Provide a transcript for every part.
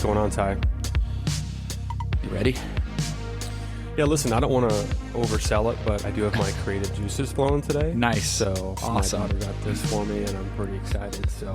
going on, Ty? You ready? Yeah, listen, I don't want to oversell it, but I do have my creative juices flowing today. Nice. So Awesome. My daughter got this for me, and I'm pretty excited. So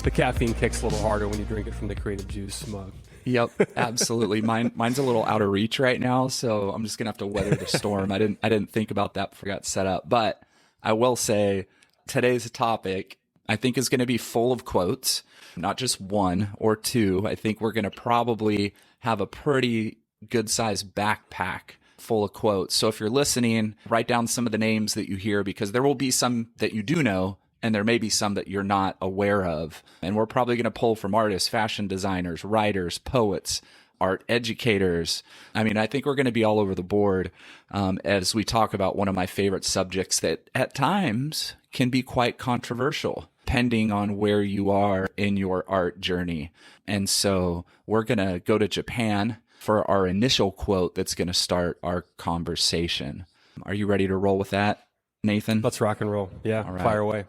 the caffeine kicks a little harder when you drink it from the creative juice mug. Yep, absolutely. Mine's a little out of reach right now, so I'm just gonna have to weather the storm. I didn't think about that before I got set up, but I will say today's topic I think is going to be full of quotes, not just one or two. I think we're going to probably have a pretty good sized backpack full of quotes. So if you're listening, write down some of the names that you hear, because there will be some that you do know, and there may be some that you're not aware of. And we're probably going to pull from artists, fashion designers, writers, poets, art educators. I mean, I think we're going to be all over the board as we talk about one of my favorite subjects that at times can be quite controversial, depending on where you are in your art journey. And so we're going to go to Japan for our initial quote that's going to start our conversation. Are you ready to roll with that, Nathan? Let's rock and roll. Yeah, all right. Fire away.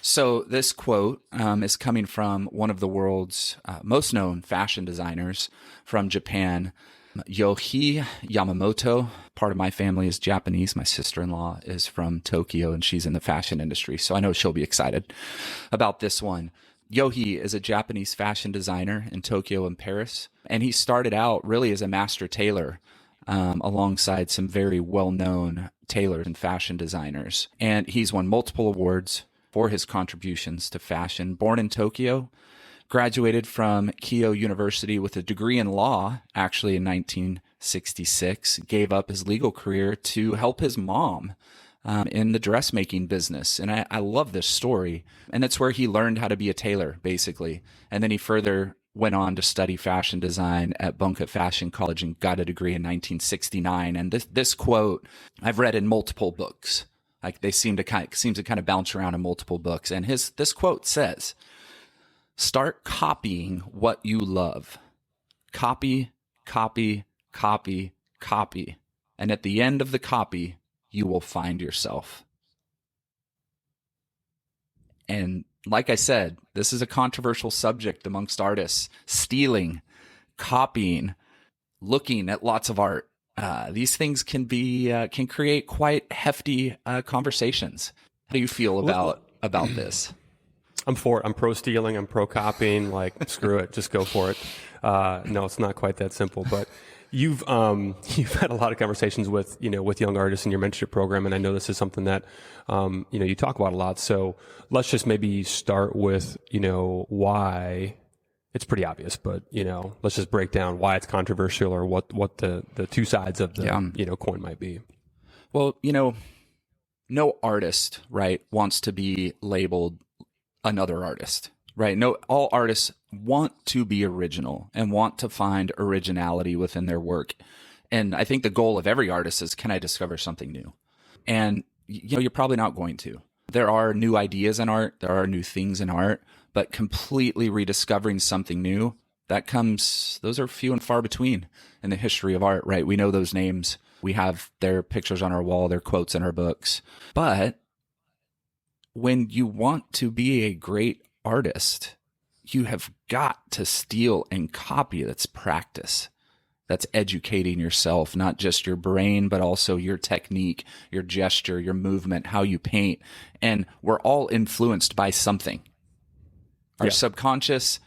So this quote is coming from one of the world's most known fashion designers from Japan, Yohji Yamamoto. Part of my family is Japanese. My sister-in-law is from Tokyo, and she's in the fashion industry, so I know she'll be excited about this one. Yohji is a Japanese fashion designer in Tokyo and Paris, and he started out really as a master tailor alongside some very well-known tailors and fashion designers. And he's won multiple awards for his contributions to fashion. Born in Tokyo, graduated from Keio University with a degree in law, actually in 1966, gave up his legal career to help his mom in the dressmaking business. And I love this story. And it's where he learned how to be a tailor, basically. And then he further went on to study fashion design at Bunka Fashion College and got a degree in 1969. And this quote I've read in multiple books. Like they seem to kind of bounce around in multiple books. And this quote says, "Start copying what you love. Copy, copy, copy, copy. And at the end of the copy, you will find yourself." And like I said, this is a controversial subject amongst artists. Stealing, copying, looking at lots of art. These things can create quite hefty conversations. How do you feel about this? I'm for it. I'm pro stealing. I'm pro copying. Like, screw it. Just go for it. No, it's not quite that simple. But you've had a lot of conversations with young artists in your mentorship program, and I know this is something that you talk about a lot. So let's just maybe start with why. It's pretty obvious, but let's just break down why it's controversial, or what the two sides of the coin might be. Well, no artist, right, wants to be labeled another artist, right? No, all artists want to be original and want to find originality within their work. And I think the goal of every artist is, can I discover something new? And you're probably not going to. There are new ideas in art, there are new things in art, but completely rediscovering something new, those are few and far between in the history of art, right? We know those names. We have their pictures on our wall, their quotes in our books. But when you want to be a great artist, you have got to steal and copy. That's practice. That's educating yourself, not just your brain, but also your technique, your gesture, your movement, how you paint. And we're all influenced by something. Our subconscious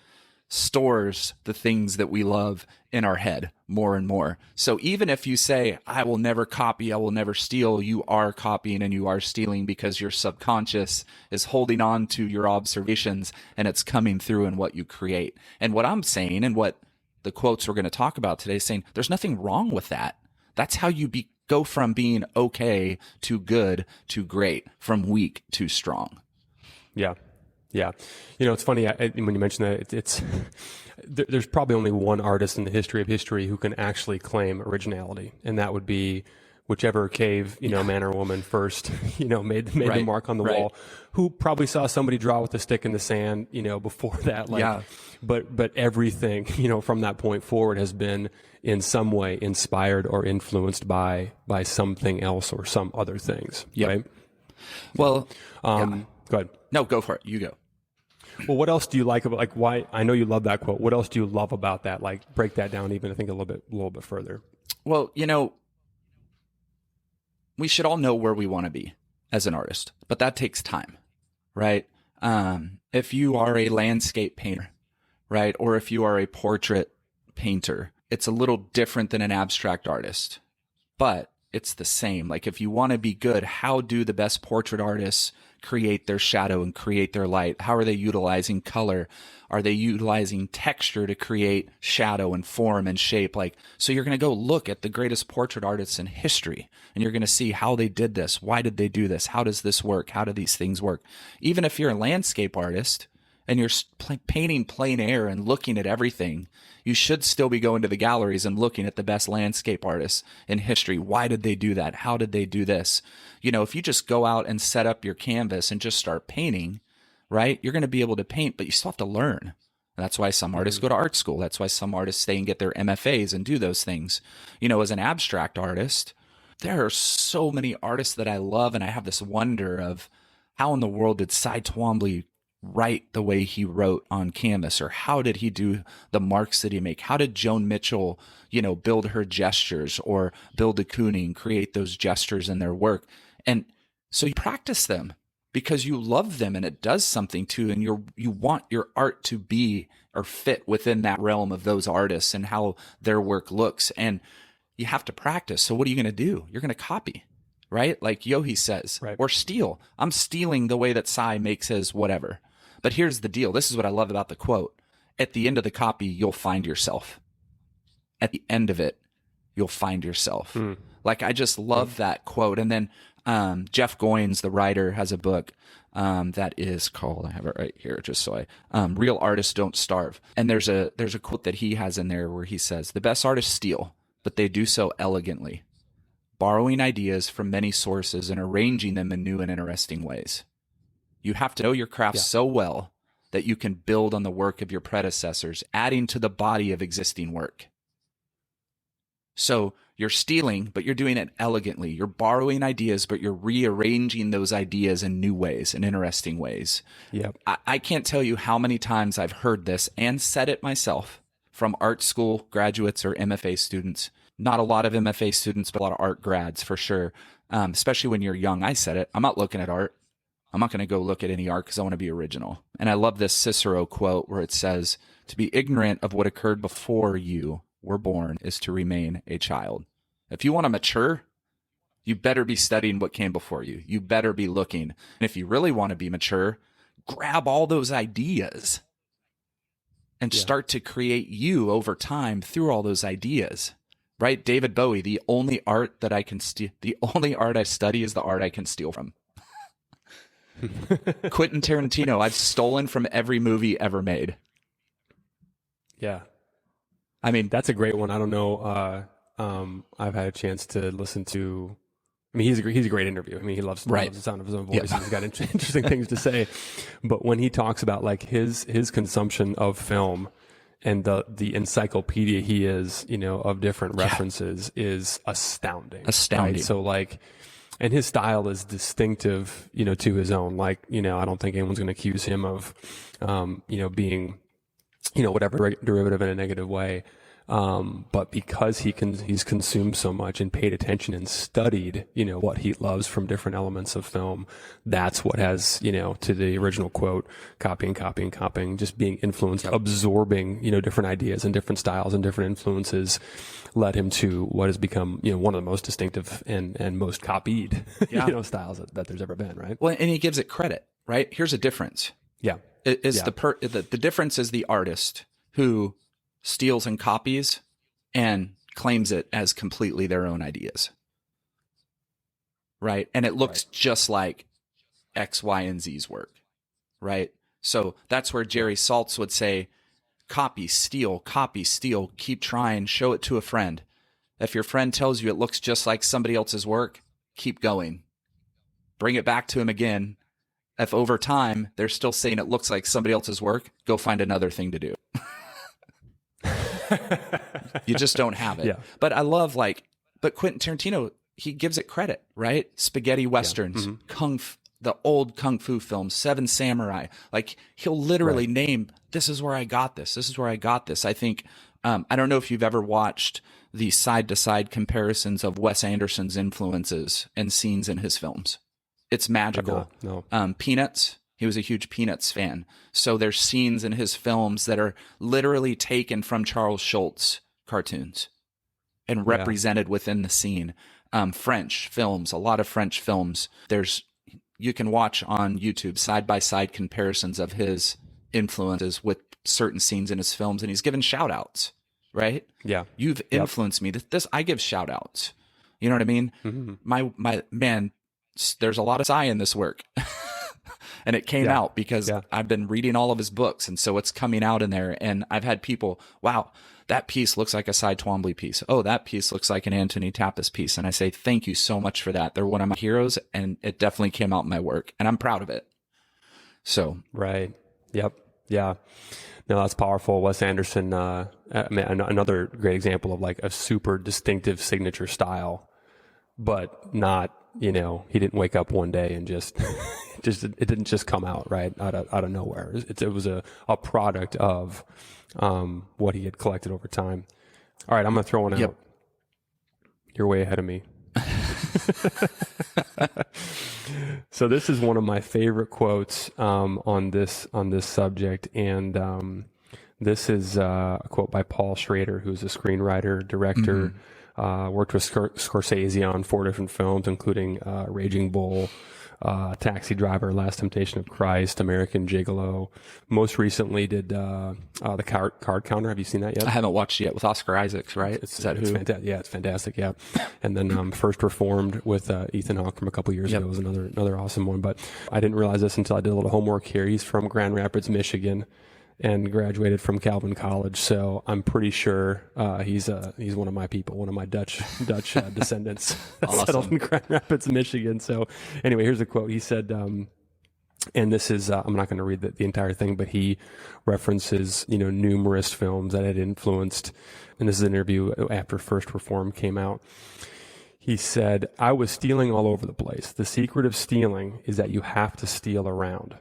stores the things that we love in our head more and more. So even if you say, I will never copy, I will never steal, you are copying and you are stealing, because your subconscious is holding on to your observations and it's coming through in what you create. And what I'm saying, and what the quotes we're going to talk about today, is saying there's nothing wrong with that. That's how you go from being okay to good to great, from weak to strong. Yeah. Yeah. It's funny when you mention that, there's probably only one artist in the history of history who can actually claim originality. And that would be whichever cave, man or woman first, made the mark on the wall, who probably saw somebody draw with a stick in the sand, before that. But everything, from that point forward has been in some way inspired or influenced by something else or some other things. Yep. Right. Well, go ahead. No, go for it. You go. Well, what else do you like about, like, why, I know you love that quote. What else do you love about that? Like, break that down even, I think, a little bit further. Well, you know, we should all know where we want to be as an artist, but that takes time, right? If you are a landscape painter, right, or if you are a portrait painter, it's a little different than an abstract artist, but it's the same. Like, if you want to be good, how do the best portrait artists create their shadow and create their light? How are they utilizing color? Are they utilizing texture to create shadow and form and shape? Like, so you're going to go look at the greatest portrait artists in history, and you're going to see how they did this. Why did they do this? How does this work? How do these things work? Even if you're a landscape artist and you're painting plein air and looking at everything, you should still be going to the galleries and looking at the best landscape artists in history. Why did they do that? How did they do this? You know, if you just go out and set up your canvas and just start painting, right, you're going to be able to paint, but you still have to learn. And that's why some artists go to art school. That's why some artists stay and get their MFAs and do those things. You know, as an abstract artist, there are so many artists that I love, and I have this wonder of how in the world did Cy Twombly write the way he wrote on canvas, or how did he do the marks that he make? How did Joan Mitchell, you know, build her gestures, or Bill de Kooning create those gestures in their work? And so you practice them because you love them and it does something to, and you want your art to be or fit within that realm of those artists and how their work looks. And you have to practice. So what are you going to do? You're going to copy, right? Like Yohji says, Right. Or steal. I'm stealing the way that Cy makes his whatever. But here's the deal. This is what I love about the quote. At the end of the copy, you'll find yourself. At the end of it, you'll find yourself. Like, I just love that quote. And then Jeff Goins, the writer, has a book that is called, I have it right here, just so Real Artists Don't Starve. And there's a quote that he has in there where he says, the best artists steal, but they do so elegantly, borrowing ideas from many sources and arranging them in new and interesting ways. You have to know your craft so well that you can build on the work of your predecessors, adding to the body of existing work. So you're stealing, but you're doing it elegantly. You're borrowing ideas, but you're rearranging those ideas in new ways, in interesting ways. Yep. I can't tell you how many times I've heard this and said it myself from art school graduates or MFA students. Not a lot of MFA students, but a lot of art grads for sure, especially when you're young. I said it. I'm not looking at art. I'm not going to go look at any art because I want to be original. And I love this Cicero quote where it says, to be ignorant of what occurred before you were born is to remain a child. If you want to mature, you better be studying what came before you. You better be looking. And if you really want to be mature, grab all those ideas and start to create you over time through all those ideas. Right? David Bowie, the only art I study is the art I can steal from. Quentin Tarantino, I've stolen from every movie ever made. Yeah. I mean, That's a great one. I don't know. I've had a chance to listen to. I mean, he's a great interview. I mean, he loves the sound of his own voice. Yeah. He's got interesting things to say. But when he talks about like his consumption of film and the encyclopedia he is, you know, of different references is astounding. Astounding. Right? So like, and his style is distinctive, you know, to his own. Like, you know, I don't think anyone's going to accuse him of, you know, being, you know, whatever derivative in a negative way. But because he's consumed so much and paid attention and studied, you know, what he loves from different elements of film, that's what has, you know, to the original quote, copying, just being influenced, absorbing, you know, different ideas and different styles and different influences led him to what has become, you know, one of the most distinctive and most copied, you know, styles that there's ever been, right? Well, and he gives it credit, right? Here's a difference. Yeah. The difference is the artist who steals and copies and claims it as completely their own ideas. Right? And it looks just like X, Y, and Z's work. Right? So that's where Jerry Saltz would say, copy, steal, keep trying, show it to a friend. If your friend tells you it looks just like somebody else's work, keep going. Bring it back to him again. If over time they're still saying it looks like somebody else's work, go find another thing to do. You just don't have it. Yeah. But I love but Quentin Tarantino, he gives it credit, right? Spaghetti westerns, the old kung fu films, Seven Samurai. Like he'll literally name, this is where I got this. This is where I got this. I think, I don't know if you've ever watched the side-to-side comparisons of Wes Anderson's influences and scenes in his films. It's magical. No. Peanuts. He was a huge Peanuts fan. So there's scenes in his films that are literally taken from Charles Schulz cartoons and represented within the scene. French films, a lot of French films. You can watch on YouTube side-by-side comparisons of his influences with certain scenes in his films, and he's given shout-outs, right? Yeah. You've influenced me. This I give shout-outs. You know what I mean? Mm-hmm. My man, there's a lot of Psy in this work. And it came out because I've been reading all of his books, and so it's coming out in there. And I've had people, wow, that piece looks like a Cy Twombly piece. Oh, that piece looks like an Anthony Tapas piece. And I say, thank you so much for that. They're one of my heroes, and it definitely came out in my work, and I'm proud of it. So. Right. Yep. Yeah. No, that's powerful. Wes Anderson, another great example of like a super distinctive signature style, but not, he didn't wake up one day and just it didn't just come out right out of nowhere. It was a product of what he had collected over time. All right, I'm going to throw one out. You're way ahead of me. So this is one of my favorite quotes on this subject, and this is a quote by Paul Schrader, who's a screenwriter, director. Worked with Scorsese on 4 different films, including Raging Bull, Taxi Driver, Last Temptation of Christ, American Gigolo. Most recently did the Card Counter. Have you seen that yet? I haven't watched it yet, with Oscar Isaacs, right? Is that who? Yeah, it's fantastic. Yeah, and then First Reformed with Ethan Hawke from a couple years ago was another awesome one. But I didn't realize this until I did a little homework here. He's from Grand Rapids, Michigan, and graduated from Calvin College. So I'm pretty sure he's one of my people, one of my Dutch descendants settled in Grand Rapids, Michigan. So anyway, here's a quote. He said, and this is I'm not going to read the entire thing, but he references numerous films that had influenced. And this is an interview after First Reform came out. He said, "I was stealing all over the place. The secret of stealing is that you have to steal around.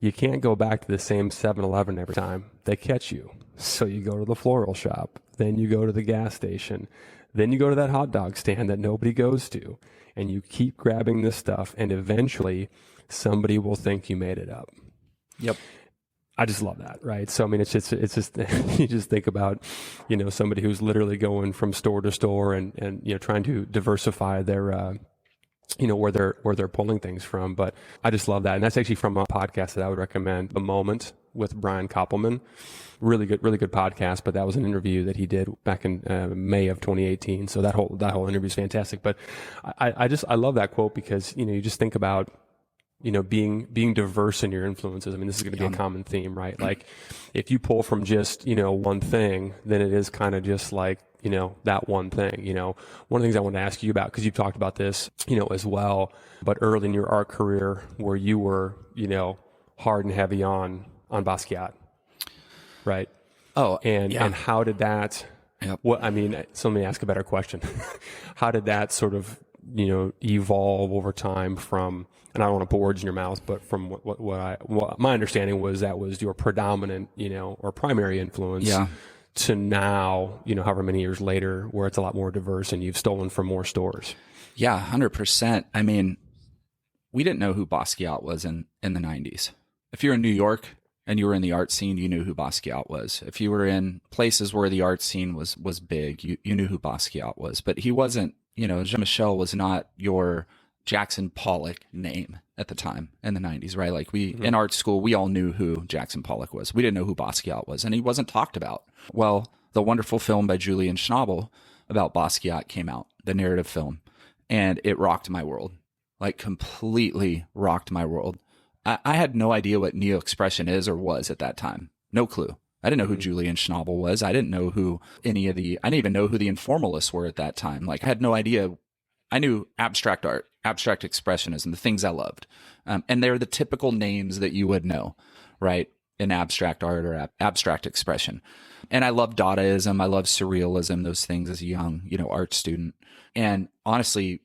You can't go back to the same 7-Eleven every time. They catch you. So you go to the floral shop. Then you go to the gas station. Then you go to that hot dog stand that nobody goes to. And you keep grabbing this stuff, and eventually somebody will think you made it up." Yep. I just love that, right? So, I mean, it's just you just think about, somebody who's literally going from store to store and trying to diversify their where they're pulling things from. But I just love that. And that's actually from a podcast that I would recommend, The Moment with Brian Koppelman. Really good podcast. But that was an interview that he did back in May of 2018. So that whole interview is fantastic. But I love that quote because, you just think about, being diverse in your influences. I mean, this is going to be a common theme, right? Like if you pull from just, one thing, then it is kind of just like, that one thing. One of the things I want to ask you about, because you've talked about this, as well, but early in your art career where you were, hard and heavy on Basquiat, right? Oh, and how did that, so let me ask a better question. How did that sort of, evolve over time from, and I don't want to put words in your mouth, but from what my understanding was, that was your predominant, or primary influence. Yeah. To now, however many years later, where it's a lot more diverse and you've stolen from more stores. Yeah, 100%. I mean, we didn't know who Basquiat was in the 90s. If you're in New York and you were in the art scene, you knew who Basquiat was. If you were in places where the art scene was big, you knew who Basquiat was. But he wasn't, Jean-Michel was not your Jackson Pollock name at the time in the 90s, right? Like in art school, we all knew who Jackson Pollock was. We didn't know who Basquiat was, and he wasn't talked about. Well, the wonderful film by Julian Schnabel about Basquiat came out, the narrative film, and it rocked my world, like completely rocked my world. I had no idea what Neo-expression is or was at that time. No clue. I didn't know who Julian Schnabel was. I didn't know who I didn't even know who the informalists were at that time. Like I had no idea. I knew abstract art, abstract expressionism, the things I loved. And they're the typical names that you would know, right? In abstract art or abstract expression. And I love Dadaism. I love surrealism, those things as a young, art student. And honestly,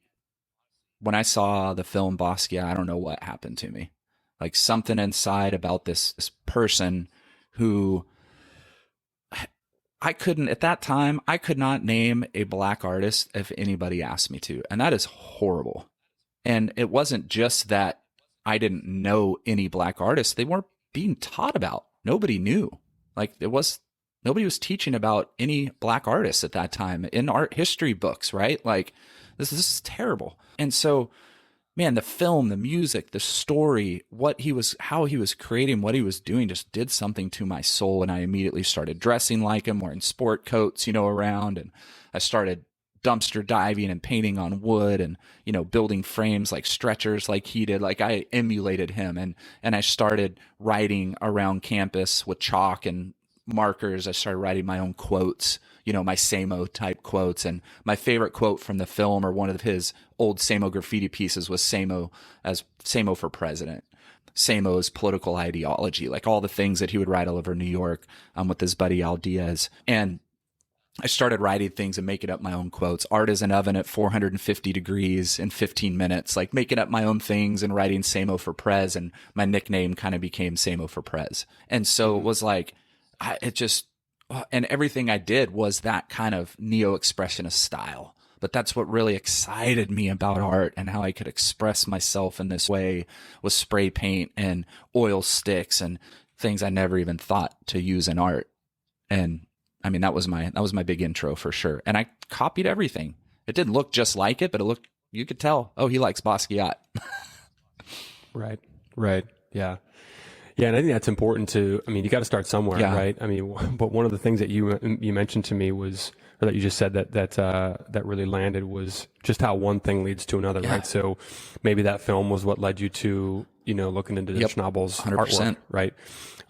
when I saw the film Basquiat, I don't know what happened to me. Like something inside about this person who I couldn't, at that time, I could not name a black artist if anybody asked me to. And that is horrible. And it wasn't just that I didn't know any black artists. They weren't being taught about. Nobody knew. Like nobody was teaching about any black artists at that time in art history books, right? Like this is terrible. And so, man, the film, the music, the story, how he was creating, what he was doing just did something to my soul. And I immediately started dressing like him, wearing sport coats, around. And I started dumpster diving and painting on wood and, building frames like stretchers like he did. Like I emulated him. And I started writing around campus with chalk and markers. I started writing my own quotes, my Samo type quotes. And my favorite quote from the film, or one of his old Samo graffiti pieces, was Samo for president. Samo's political ideology, like all the things that he would write all over New York with his buddy Al Diaz. And I started writing things and making up my own quotes. Art is an oven at 450 degrees in 15 minutes, like making up my own things and writing Samo for Prez. And my nickname kind of became Samo for Prez. And so it was like, and everything I did was that kind of neo-expressionist style. But that's what really excited me about art, and how I could express myself in this way with spray paint and oil sticks and things I never even thought to use in art. And I mean, that was my big intro for sure. And I copied everything. It didn't look just like it, but you could tell, oh, he likes Basquiat. Right. Yeah. Yeah, and I think that's important you got to start somewhere, right? I mean, but one of the things that you mentioned to me was, or that you just said that really landed, was just how one thing leads to another, right? So maybe that film was what led you to, looking into Schnabel's 100%. artwork, right?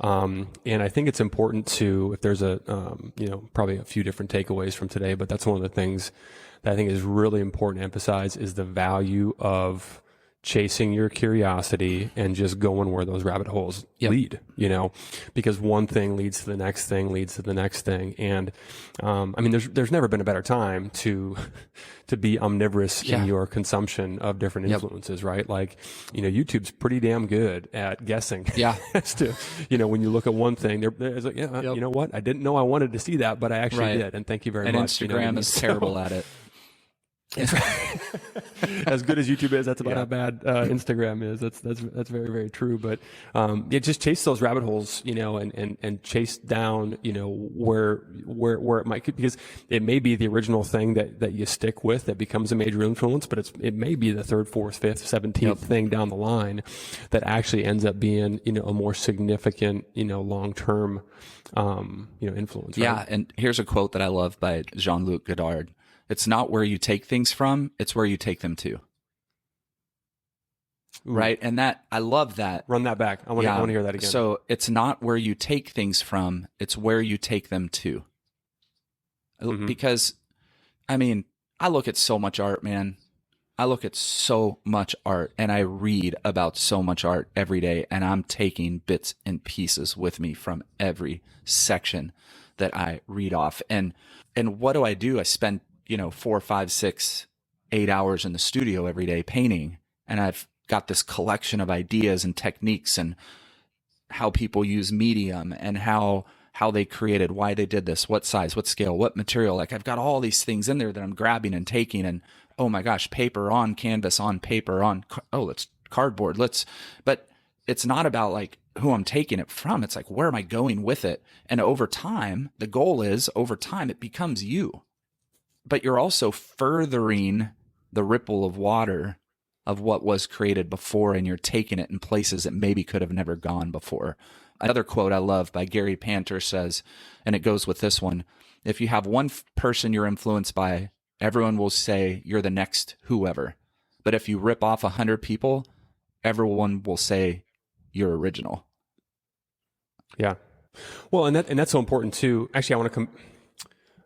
And I think it's important to, if there's probably a few different takeaways from today, but that's one of the things that I think is really important to emphasize, is the value of chasing your curiosity and just going where those rabbit holes lead, because one thing leads to the next thing, leads to the next thing. And, there's never been a better time to be omnivorous in your consumption of different influences, right? Like, YouTube's pretty damn good at guessing as to, when you look at one thing, there's like, you know what? I didn't know I wanted to see that, but I actually did. And thank you very much. And Instagram is terrible at it. As good as YouTube is, that's about how bad Instagram is. That's very, very true. But just chase those rabbit holes, and chase down, where it might, because it may be the original thing that you stick with that becomes a major influence, but it may be the third, fourth, fifth, 17th thing down the line that actually ends up being, a more significant, long-term, influence. Right? Yeah, and here's a quote that I love by Jean-Luc Godard. It's not where you take things from, it's where you take them to. Ooh. Right? And that, I love that. Run that back. I want to hear that again. So it's not where you take things from, it's where you take them to. Mm-hmm. Because, I look at so much art, man. I look at so much art, and I read about so much art every day, and I'm taking bits and pieces with me from every section that I read off. And what do? I spend 4, 5, 6, 8 hours in the studio every day painting. And I've got this collection of ideas and techniques and how people use medium and how they created, why they did this, what size, what scale, what material. Like I've got all these things in there that I'm grabbing and taking, and oh my gosh, paper on canvas, on paper, let's cardboard. But it's not about like who I'm taking it from. It's like, where am I going with it? And over time, the goal is it becomes you. But you're also furthering the ripple of water of what was created before, and you're taking it in places that maybe could have never gone before. Another quote I love by Gary Panter says, and it goes with this one, if you have one person you're influenced by, everyone will say you're the next whoever. But if you rip off 100 people, everyone will say you're original. Yeah. Well, and that's so important too. Actually,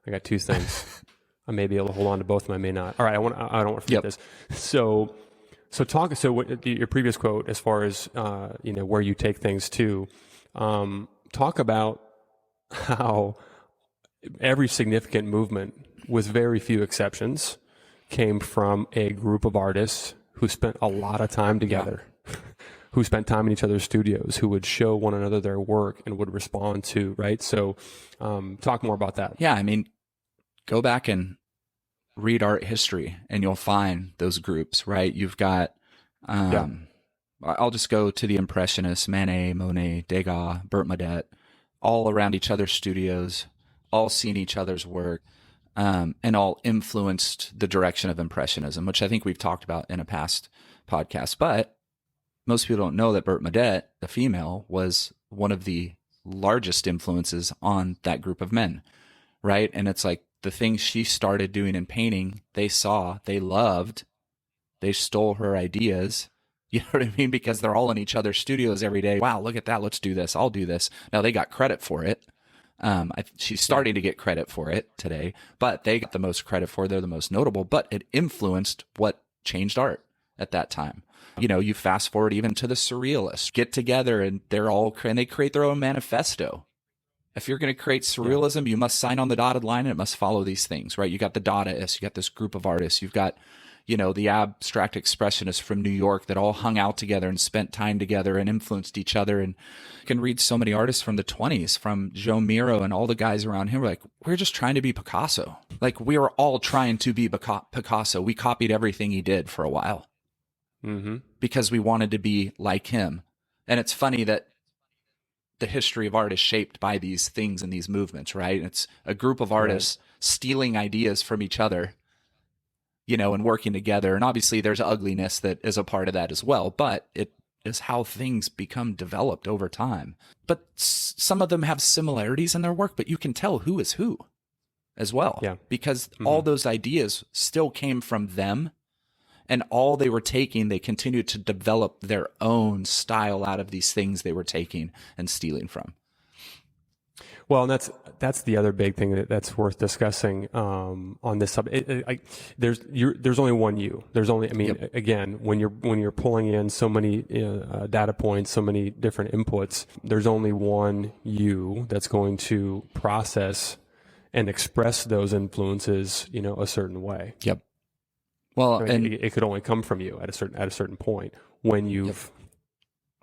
I got two things. I may be able to hold on to both of them. I may not. All right. I don't want to forget this. So what your previous quote, as far as, where you take things to, talk about how every significant movement, with very few exceptions, came from a group of artists who spent a lot of time together, who spent time in each other's studios, who would show one another their work and would respond to, right? So talk more about that. Yeah, I mean, go back and read art history and you'll find those groups, right? You've got, I'll just go to the Impressionists, Manet, Monet, Degas, Bernadette, all around each other's studios, all seeing each other's work, and all influenced the direction of Impressionism, which I think we've talked about in a past podcast. But most people don't know that Bernadette, the female, was one of the largest influences on that group of men, right? And it's like the things she started doing in painting, they saw, they loved, they stole her ideas. You know what I mean? Because they're all in each other's studios every day. Wow, look at that. Let's do this. I'll do this. Now they got credit for it. She's starting to get credit for it today, but they got the most credit for it. They're the most notable, but it influenced what changed art at that time. You know, you fast forward even to the surrealists get together and they create their own manifesto. If you're going to create surrealism, you must sign on the dotted line and it must follow these things, right? You got the Dadaists, you got this group of artists, you've got, you know, the abstract expressionists from New York that all hung out together and spent time together and influenced each other. And you can read so many artists from the 20s, from Joe Miro and all the guys around him. We're just trying to be Picasso. Like, we were all trying to be Picasso. We copied everything he did for a while because we wanted to be like him. And it's funny that the history of art is shaped by these things and these movements, right? It's a group of artists stealing ideas from each other, you know, and working together. And obviously there's ugliness that is a part of that as well, but it is how things become developed over time. But some of them have similarities in their work, but you can tell who is who as well. Yeah. Because all those ideas still came from them, and all they were taking, they continued to develop their own style out of these things they were taking and stealing from. Well, and that's the other big thing that's worth discussing on this subject. There's only one you. There's only, I mean, again, when you're pulling in so many data points, so many different inputs, there's only one you that's going to process and express those influences, you know, a certain way. Yep. Well, I mean, and it could only come from you at a certain point when you've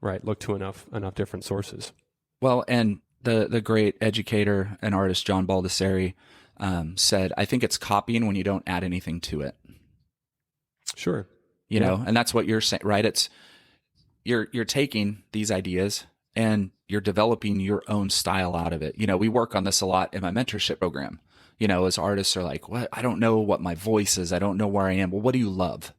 looked to enough different sources. Well, and the great educator and artist John Baldessari said, I think it's copying when you don't add anything to it. Sure. You know, and that's what you're saying, right? It's you're taking these ideas and you're developing your own style out of it. You know, we work on this a lot in my mentorship program. You know, as artists are like, what? I don't know what my voice is. I don't know where I am. Well, what do you love?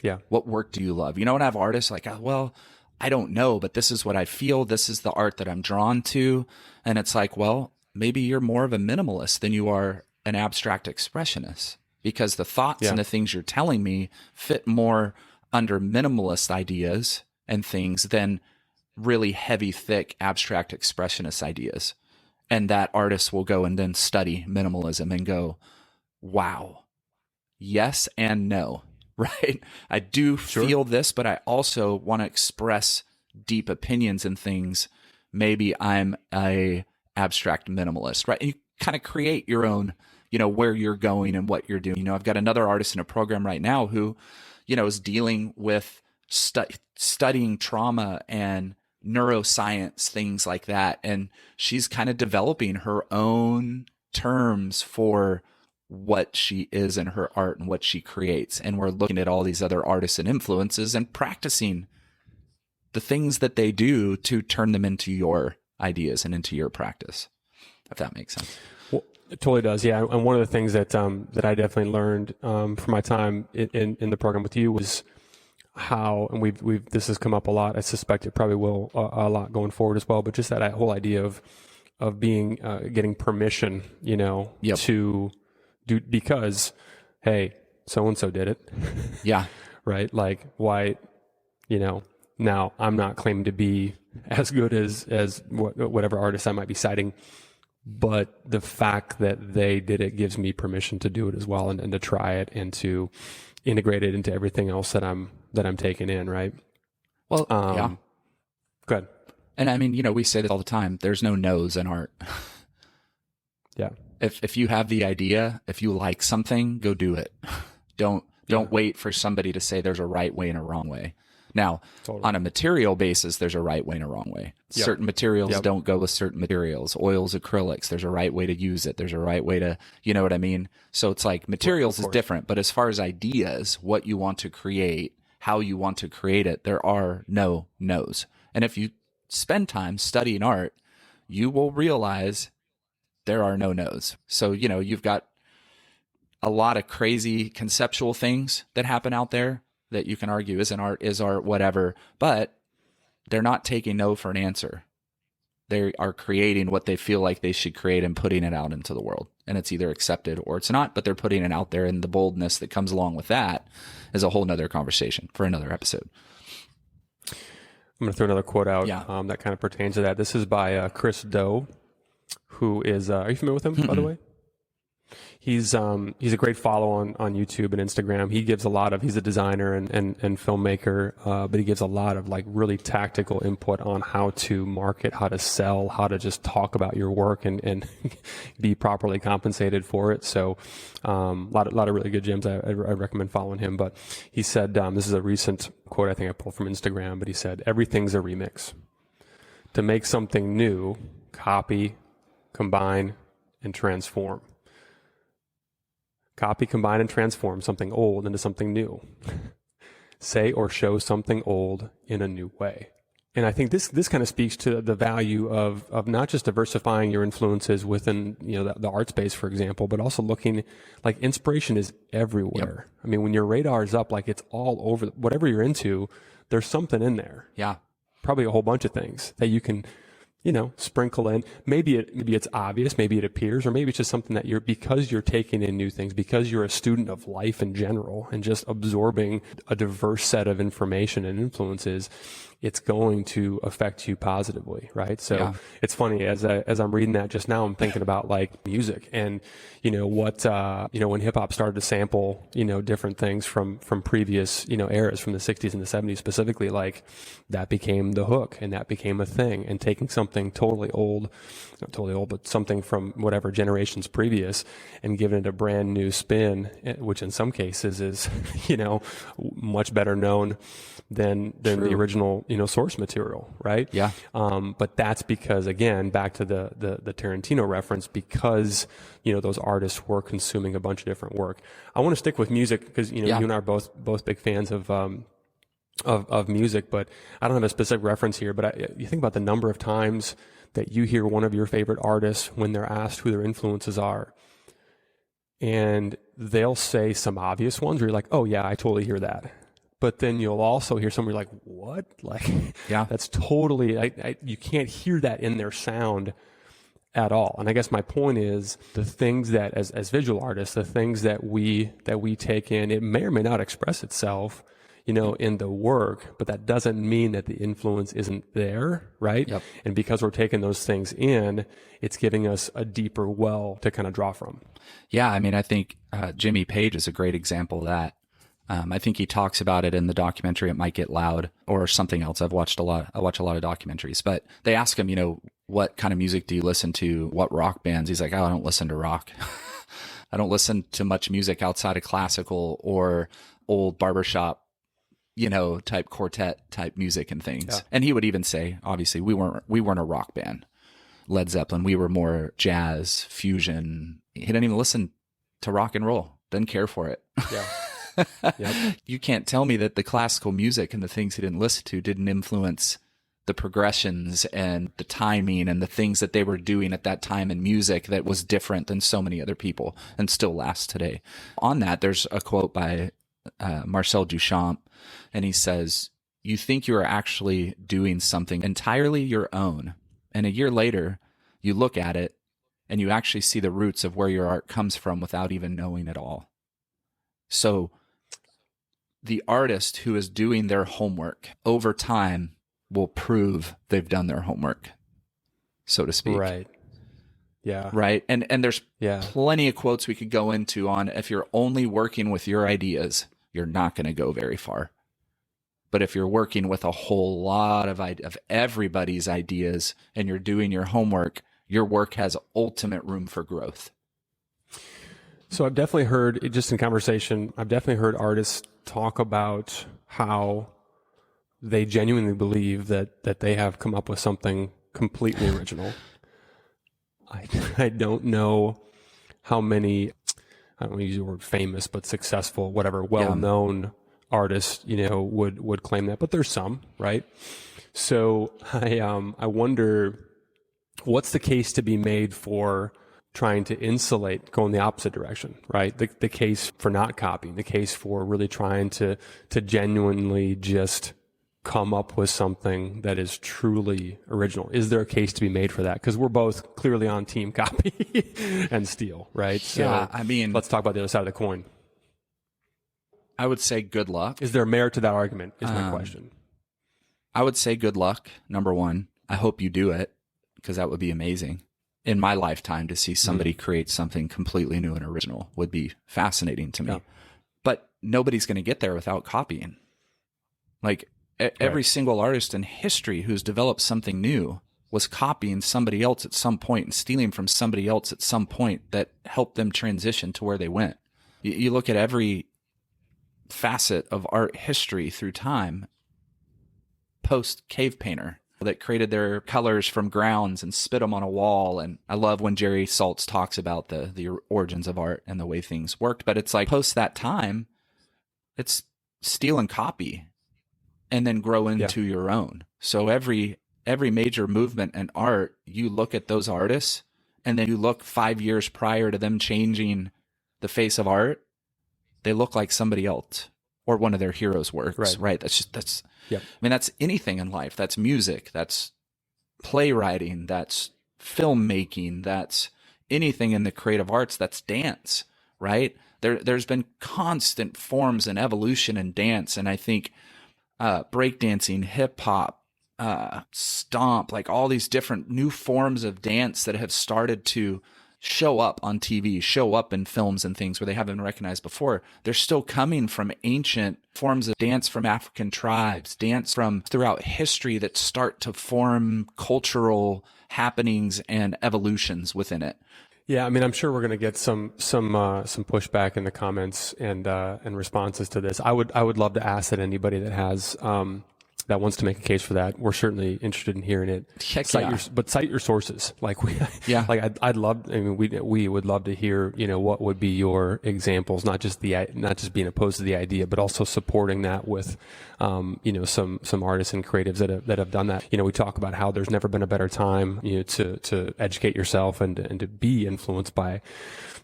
Yeah. What work do you love? You know, and I have artists like, well, I don't know, but this is what I feel. This is the art that I'm drawn to. And it's like, well, maybe you're more of a minimalist than you are an abstract expressionist, because the thoughts and the things you're telling me fit more under minimalist ideas and things than really heavy, thick, abstract expressionist ideas. And that artist will go and then study minimalism and go, wow, yes and no. Right? I do feel this, but I also want to express deep opinions and things. Maybe I'm a abstract minimalist, right? And you kind of create your own, you know, where you're going and what you're doing. You know, I've got another artist in a program right now who, you know, is dealing with studying trauma and neuroscience, things like that. And she's kind of developing her own terms for what she is in her art and what she creates. And we're looking at all these other artists and influences and practicing the things that they do to turn them into your ideas and into your practice, if that makes sense. Well, it totally does. Yeah. And one of the things that I definitely learned from my time in the program with you was how, and this has come up a lot. I suspect it probably will a lot going forward as well, but just that whole idea of being, getting permission, you know, to do, because, hey, so-and-so did it. Yeah. Right. Like, why, you know, now I'm not claiming to be as good as whatever artist I might be citing, but the fact that they did it gives me permission to do it as well, and to try it and to integrate it into everything else that I'm taking in. Right. Well, yeah. Good. And I mean, you know, we say this all the time. There's no no's in art. Yeah. If you have the idea, if you like something, go do it. Don't Don't wait for somebody to say there's a right way and a wrong way. Now, on a material basis, there's a right way and a wrong way. Yep. Certain materials don't go with certain materials. Oils, acrylics, there's a right way to use it. There's a right way to, you know what I mean? So it's like materials is different, but as far as ideas, what you want to create, how you want to create it, there are no no's. And if you spend time studying art, you will realize there are no no's. So, you know, you've got a lot of crazy conceptual things that happen out there that you can argue isn't art, is art, whatever, but they're not taking no for an answer. They are creating what they feel like they should create and putting it out into the world. And it's either accepted or it's not, but they're putting it out there, and the boldness that comes along with that is a whole nother conversation for another episode. I'm going to throw another quote out that kind of pertains to that. This is by Chris Do, who is, are you familiar with him, by the way? He's a great follow on YouTube and Instagram. He gives a lot of, he's a designer and filmmaker, but he gives a lot of like really tactical input on how to market, how to sell, how to just talk about your work and be properly compensated for it. So, a lot of really good gems. I recommend following him. But he said, this is a recent quote I think I pulled from Instagram, but he said, everything's a remix. To make something new, copy, combine, and transform. Copy, combine, and transform something old into something new. Say or show something old in a new way. And I think this kind of speaks to the value of not just diversifying your influences within, you know, the art space, for example, but also looking like inspiration is everywhere. Yep. I mean, when your radar is up, like it's all over, whatever you're into, there's something in there. Yeah. Probably a whole bunch of things that you can, you know, sprinkle in. Maybe it's obvious, maybe it appears, or maybe it's just something that because you're taking in new things, because you're a student of life in general and just absorbing a diverse set of information and influences, it's going to affect you positively, right? So It's funny, as I'm reading that just now, I'm thinking about like music and, you know, what, you know, when hip hop started to sample, you know, different things from previous, you know, eras, from the 60s and the 70s specifically, like that became the hook and that became a thing. And taking something totally old, not totally old, but something from whatever generations previous and giving it a brand new spin, which in some cases is, you know, much better known than the original, you know, source material, right? Yeah. But that's because, again, back to the Tarantino reference, because, you know, those artists were consuming a bunch of different work. I want to stick with music because, you know, you and I are both big fans of music, but I don't have a specific reference here, but you think about the number of times that you hear one of your favorite artists when they're asked who their influences are, and they'll say some obvious ones where you're like, oh yeah, I totally hear that. But then you'll also hear somebody like, what? Like, that's totally, you can't hear that in their sound at all. And I guess my point is the things that as visual artists, the things that we take in, it may or may not express itself, you know, in the work, but that doesn't mean that the influence isn't there, right? Yep. And because we're taking those things in, it's giving us a deeper well to kind of draw from. Yeah, I mean, I think Jimmy Page is a great example of that. I think he talks about it in the documentary It Might Get Loud, or something else. I watch a lot of documentaries, but they ask him, you know, what kind of music do you listen to? What rock bands? He's like, oh, I don't listen to rock. I don't listen to much music outside of classical or old barbershop, you know, type quartet type music and things. Yeah. And he would even say, obviously, we weren't a rock band. Led Zeppelin, we were more jazz, fusion. He didn't even listen to rock and roll. Didn't care for it. Yeah. Yep. You can't tell me that the classical music and the things he didn't listen to didn't influence the progressions and the timing and the things that they were doing at that time in music that was different than so many other people and still lasts today. On that, there's a quote by Marcel Duchamp, and he says, you think you are actually doing something entirely your own, and a year later, you look at it and you actually see the roots of where your art comes from without even knowing it all. So the artist who is doing their homework over time will prove they've done their homework, so to speak. Right. Yeah. Right. And there's plenty of quotes we could go into on if you're only working with your ideas, you're not going to go very far. But if you're working with a whole lot of everybody's ideas and you're doing your homework, your work has ultimate room for growth. So I've definitely heard, just in conversation, I've definitely heard artists talk about how they genuinely believe that they have come up with something completely original. I don't know how many, I don't want to use the word famous, but successful, whatever, well-known artists, would claim that, but there's some, right? So I wonder, what's the case to be made for trying to insulate, going the opposite direction, right? The case for not copying, the case for really trying to genuinely just come up with something that is truly original. Is there a case to be made for that? Because we're both clearly on team copy and steal, right? So Yeah, I mean, let's talk about the other side of the coin. I would say good luck. Is there merit to that argument is my question. I would say good luck, number one. I hope you do it, because that would be amazing. In my lifetime, to see somebody create something completely new and original would be fascinating to me. Yeah. But nobody's going to get there without copying. Like every single artist in history who's developed something new was copying somebody else at some point and stealing from somebody else at some point that helped them transition to where they went. You look at every facet of art history through time, post cave painter that created their colors from grounds and spit them on a wall. And I love when Jerry Saltz talks about the origins of art and the way things worked. But it's like post that time, it's steal and copy and then grow into your own. So every major movement in art, you look at those artists and then you look 5 years prior to them changing the face of art, they look like somebody else or one of their heroes' works, right? That's I mean, that's anything in life. That's music, that's playwriting, that's filmmaking, that's anything in the creative arts, that's dance, right? There's been constant forms and evolution in dance. And I think breakdancing, hip hop, stomp, like all these different new forms of dance that have started to show up on TV, show up in films and things where they haven't been recognized before. They're still coming from ancient forms of dance from African tribes, dance from throughout history that start to form cultural happenings and evolutions within it. Yeah, I mean, I'm sure we're going to get some pushback in the comments and responses to this. I would love to ask that anybody that has that wants to make a case for that. We're certainly interested in hearing it. Cite your sources. Like I'd love. I mean, we would love to hear. What would be your examples? Not just being opposed to the idea, but also supporting that with, some artists and creatives that have done that. We talk about how there's never been a better time, to educate yourself and to be influenced by,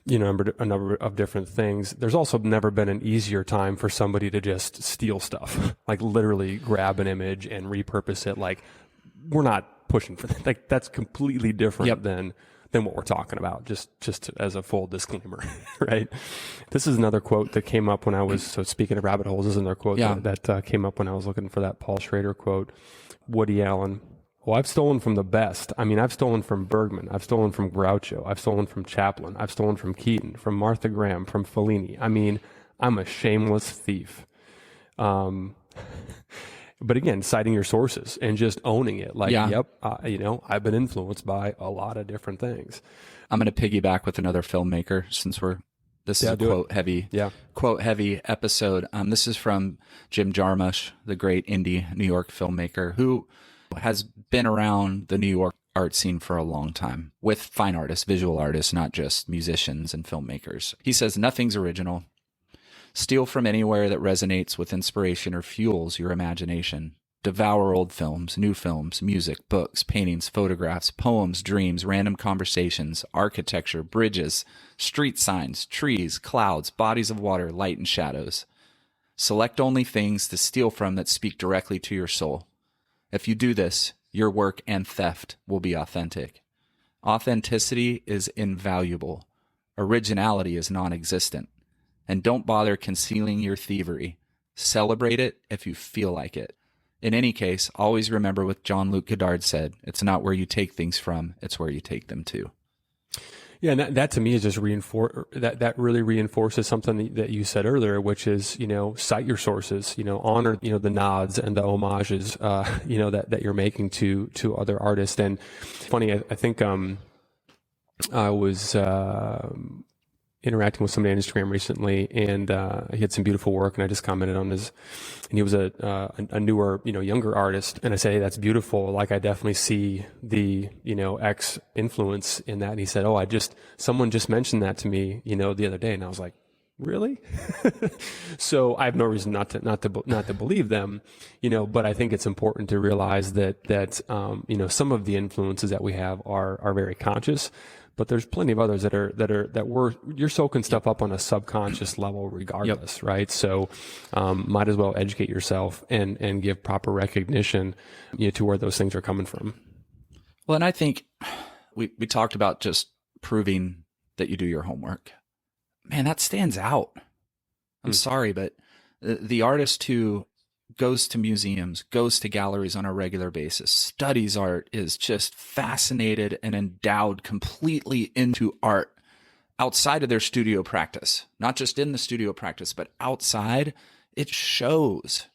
a number of different things. There's also never been an easier time for somebody to just steal stuff, like literally grab an image and repurpose it. Like, we're not pushing for that. Like, that's completely different than what we're talking about, just as a full disclaimer, right? This is another quote that came up when I was, so speaking of rabbit holes, this is another quote that came up when I was looking for that Paul Schrader quote. Woody Allen. Well, I've stolen from the best. I mean, I've stolen from Bergman. I've stolen from Groucho. I've stolen from Chaplin. I've stolen from Keaton, from Martha Graham, from Fellini. I mean, I'm a shameless thief. But again, citing your sources and just owning it. Like, I've been influenced by a lot of different things. I'm going to piggyback with another filmmaker since this is a quote heavy episode. This is from Jim Jarmusch, the great indie New York filmmaker who has been around the New York art scene for a long time with fine artists, visual artists, not just musicians and filmmakers. He says, nothing's original. Steal from anywhere that resonates with inspiration or fuels your imagination. Devour old films, new films, music, books, paintings, photographs, poems, dreams, random conversations, architecture, bridges, street signs, trees, clouds, bodies of water, light and shadows. Select only things to steal from that speak directly to your soul. If you do this, your work and theft will be authentic. Authenticity is invaluable. Originality is non-existent. And don't bother concealing your thievery. Celebrate it if you feel like it. In any case, always remember what Jean-Luc Godard said. It's not where you take things from, it's where you take them to. Yeah, and that to me is just that really reinforces something that you said earlier, which is, cite your sources, honor, the nods and the homages, that you're making to other artists. And funny, I think, I was, interacting with somebody on Instagram recently, and he had some beautiful work, and I just commented on his, and he was a newer, younger artist, and I said, hey, that's beautiful. Like, I definitely see the, X influence in that. And he said, oh, someone just mentioned that to me, the other day. And I was like, really? So I have no reason not to believe them, but I think it's important to realize that some of the influences that we have are very conscious, but there's plenty of others you're soaking stuff up on a subconscious level regardless, right? So might as well educate yourself and give proper recognition to where those things are coming from. Well, and I think we talked about just proving that you do your homework. Man, that stands out. I'm sorry, but the artist who goes to museums, goes to galleries on a regular basis, studies art, is just fascinated and endowed completely into art outside of their studio practice, not just in the studio practice, but outside, it shows.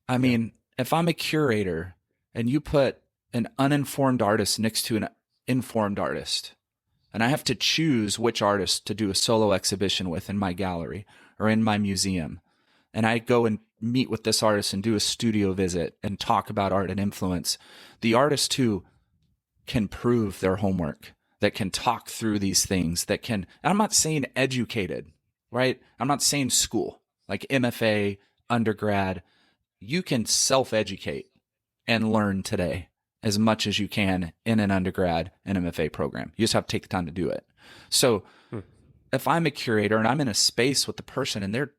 I mean, if I'm a curator and you put an uninformed artist next to an informed artist, and I have to choose which artist to do a solo exhibition with in my gallery or in my museum, and I go and meet with this artist and do a studio visit and talk about art and influence, the artist who can prove their homework, that can talk through these things, that can, and I'm not saying educated, right? I'm not saying school, like MFA, undergrad. You can self-educate and learn today as much as you can in an undergrad and MFA program. You just have to take the time to do it. So if I'm a curator and I'm in a space with the person and they're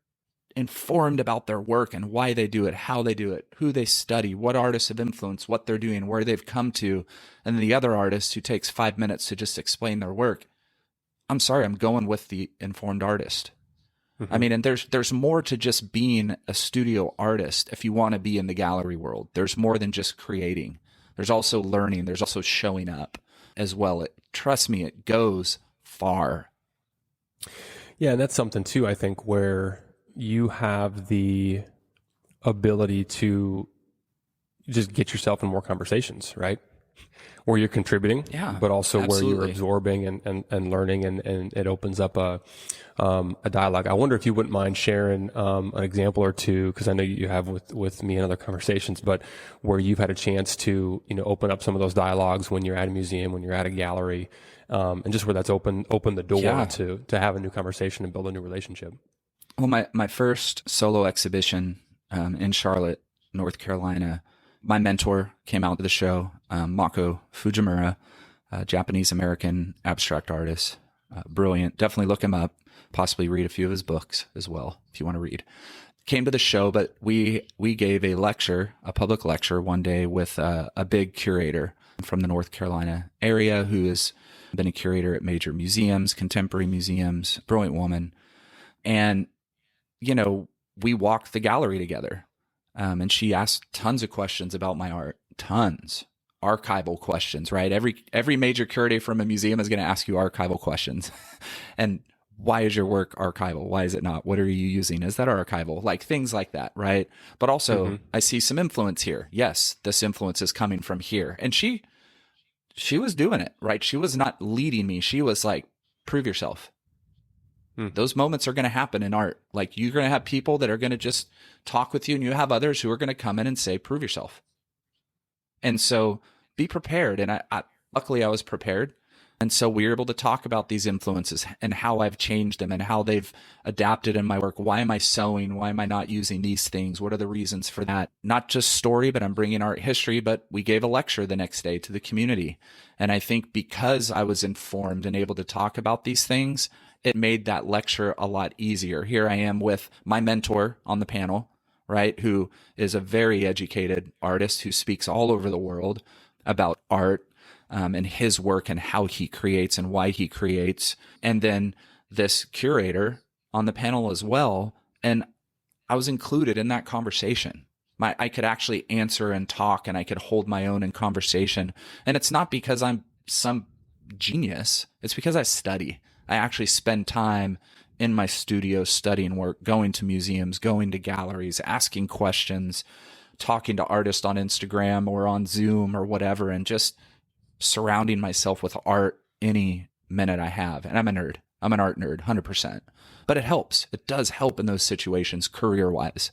informed about their work and why they do it, how they do it, who they study, what artists have influenced, what they're doing, where they've come to, and the other artist who takes 5 minutes to just explain their work, I'm sorry, I'm going with the informed artist. I mean, and there's more to just being a studio artist if you want to be in the gallery world. There's more than just creating. There's also learning. There's also showing up as well. Trust me, it goes far. Yeah, and that's something too, I think, where you have the ability to just get yourself in more conversations, right? Where you're contributing, but also absolutely. where you're absorbing and learning, and it opens up a dialogue. I wonder if you wouldn't mind sharing an example or two, because I know you have with me in other conversations, but where you've had a chance to open up some of those dialogues when you're at a museum, when you're at a gallery, and just where that's opened the door to have a new conversation and build a new relationship. Well, my first solo exhibition in Charlotte, North Carolina, my mentor came out to the show, Mako Fujimura, Japanese-American abstract artist, brilliant. Definitely look him up, possibly read a few of his books as well, if you want to read. Came to the show, but we gave a lecture, a public lecture one day with a big curator from the North Carolina area who has been a curator at major museums, contemporary museums, brilliant woman. And, we walked the gallery together. And she asked tons of questions about my art, tons, archival questions, right? Every major curator from a museum is going to ask you archival questions. And why is your work archival? Why is it not? What are you using? Is that archival? Like things like that, right? But also, I see some influence here. Yes, this influence is coming from here. And she was doing it, right? She was not leading me. She was like, prove yourself. Those moments are going to happen in art. Like, you're going to have people that are going to just talk with you, and you have others who are going to come in and say, prove yourself. And so be prepared. And I luckily I was prepared. And so we were able to talk about these influences and how I've changed them and how they've adapted in my work. Why am I sewing? Why am I not using these things? What are the reasons for that? Not just story, but I'm bringing art history. But we gave a lecture the next day to the community. And I think because I was informed and able to talk about these things, it made that lecture a lot easier. Here I am with my mentor on the panel, right, who is a very educated artist who speaks all over the world about art and his work and how he creates and why he creates. And then this curator on the panel as well. And I was included in that conversation. I could actually answer and talk, and I could hold my own in conversation. And it's not because I'm some genius. It's because I study. I actually spend time in my studio studying work, going to museums, going to galleries, asking questions, talking to artists on Instagram or on Zoom or whatever, and just surrounding myself with art any minute I have. And I'm a nerd. I'm an art nerd, 100%. But it helps. It does help in those situations, career-wise.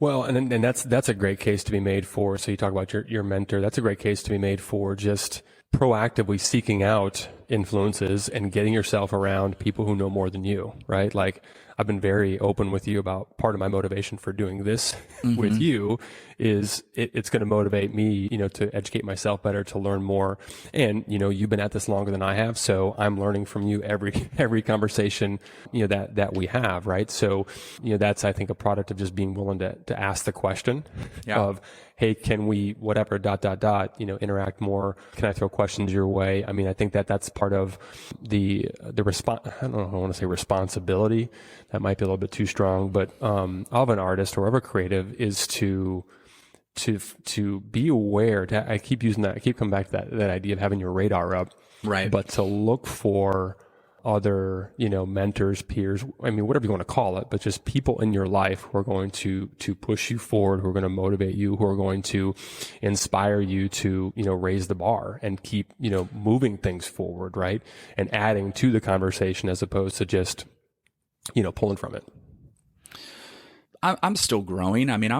Well, and that's a great case to be made for. So you talk about your mentor. That's a great case to be made for just proactively seeking out influences and getting yourself around people who know more than you, right? Like, I've been very open with you about part of my motivation for doing this with you is it's going to motivate me, to educate myself better, to learn more. And, you've been at this longer than I have. So I'm learning from you every conversation, that we have. Right. So, that's, I think, a product of just being willing to ask the question of, hey, can we, whatever, ... interact more? Can I throw questions your way? I mean, I think that's part of the response. I don't know if I want to say responsibility. That might be a little bit too strong, but of an artist or of a creative is to be aware. I keep using that. I keep coming back to that idea of having your radar up, right? But to look for other, mentors, peers, I mean, whatever you want to call it, but just people in your life who are going to push you forward, who are going to motivate you, who are going to inspire you to, raise the bar and keep, moving things forward, right? And adding to the conversation as opposed to just, pulling from it. I'm still growing. I mean,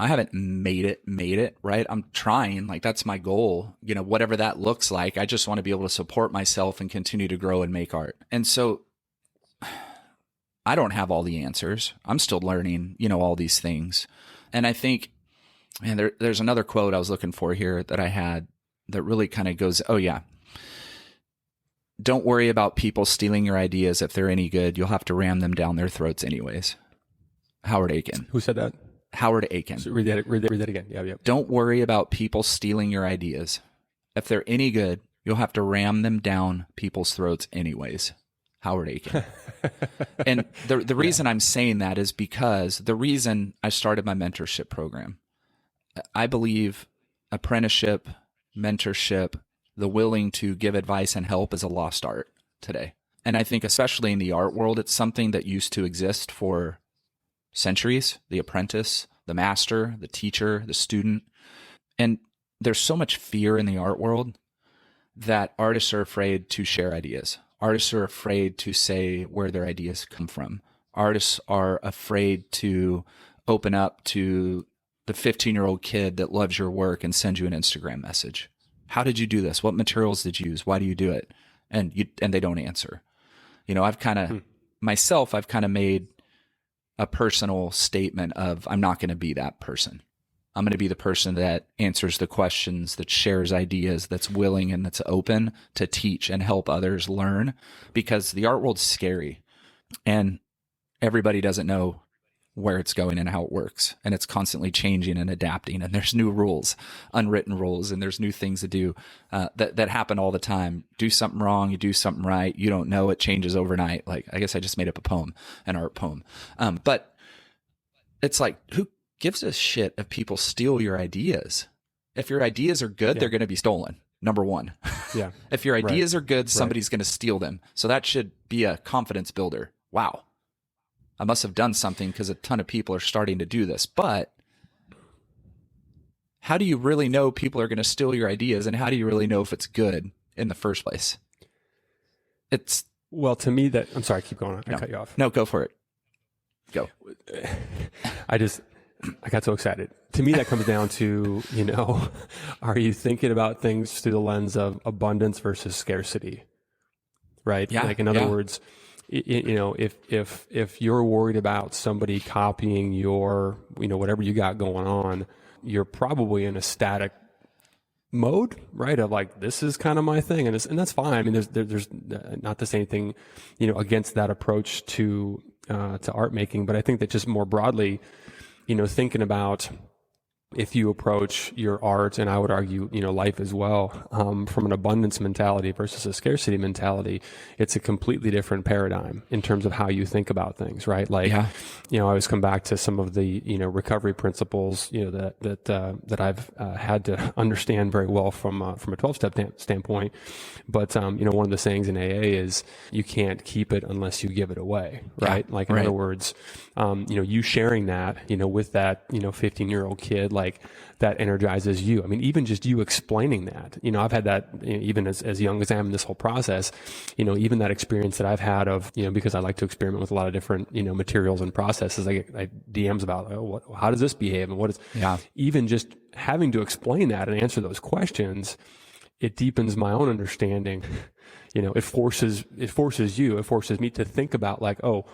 I haven't made it, right? I'm trying, like, that's my goal, whatever that looks like. I just want to be able to support myself and continue to grow and make art. And so I don't have all the answers. I'm still learning, all these things. And I think, man, there's another quote I was looking for here that I had that really kind of goes, oh yeah, don't worry about people stealing your ideas. If they're any good, you'll have to ram them down their throats anyways. Howard Aiken. Who said that? Howard Aiken. So read that again. Yeah. Don't worry about people stealing your ideas. If they're any good, you'll have to ram them down people's throats anyways. Howard Aiken. And the reason I'm saying that is because the reason I started my mentorship program, I believe apprenticeship, mentorship, the willing to give advice and help is a lost art today. And I think especially in the art world, it's something that used to exist for centuries, the apprentice, the master, the teacher, the student. And there's so much fear in the art world that artists are afraid to share ideas. Artists are afraid to say where their ideas come from. Artists are afraid to open up to the 15-year-old kid that loves your work and sends you an Instagram message. How did you do this? What materials did you use? Why do you do it? And they don't answer. I've kind of made a personal statement of, I'm not going to be that person. I'm going to be the person that answers the questions, that shares ideas, that's willing and that's open to teach and help others learn, because the art world's scary and everybody doesn't know where it's going and how it works. And it's constantly changing and adapting. And there's new rules, unwritten rules, and there's new things to do that happen all the time. Do something wrong, you do something right. You don't know, it changes overnight. Like, I guess I just made up a poem, an art poem. But it's like, who gives a shit if people steal your ideas? If your ideas are good, they're going to be stolen. Number one. Yeah. If your ideas are good, somebody's going to steal them. So that should be a confidence builder. Wow. I must have done something because a ton of people are starting to do this. But how do you really know people are going to steal your ideas, and how do you really know if it's good in the first place? Well, to me, I'm sorry, keep going. I cut you off. No, go for it. Go. I got so excited. To me, that comes down to, are you thinking about things through the lens of abundance versus scarcity? Right? Yeah. Like, in other words, if you're worried about somebody copying your, whatever you got going on, you're probably in a static mode, right? Of like, this is kind of my thing. And that's fine. I mean, there's not to say anything, against that approach to art making, but I think that just more broadly, thinking about, if you approach your art, and I would argue, life as well, from an abundance mentality versus a scarcity mentality, it's a completely different paradigm in terms of how you think about things, right? Like, I always come back to some of the, recovery principles, that I've had to understand very well from a 12-step standpoint. But, one of the sayings in AA is, you can't keep it unless you give it away, right? Like, in other words, you sharing that, with that, 15-year-old kid, like that energizes you. I mean, even just you explaining that, I've had that, even as young as I am in this whole process, even that experience that I've had of, because I like to experiment with a lot of different, materials and processes, I get DMs about, how does this behave? And what is, even just having to explain that and answer those questions, it deepens my own understanding. It forces me to think about like, oh,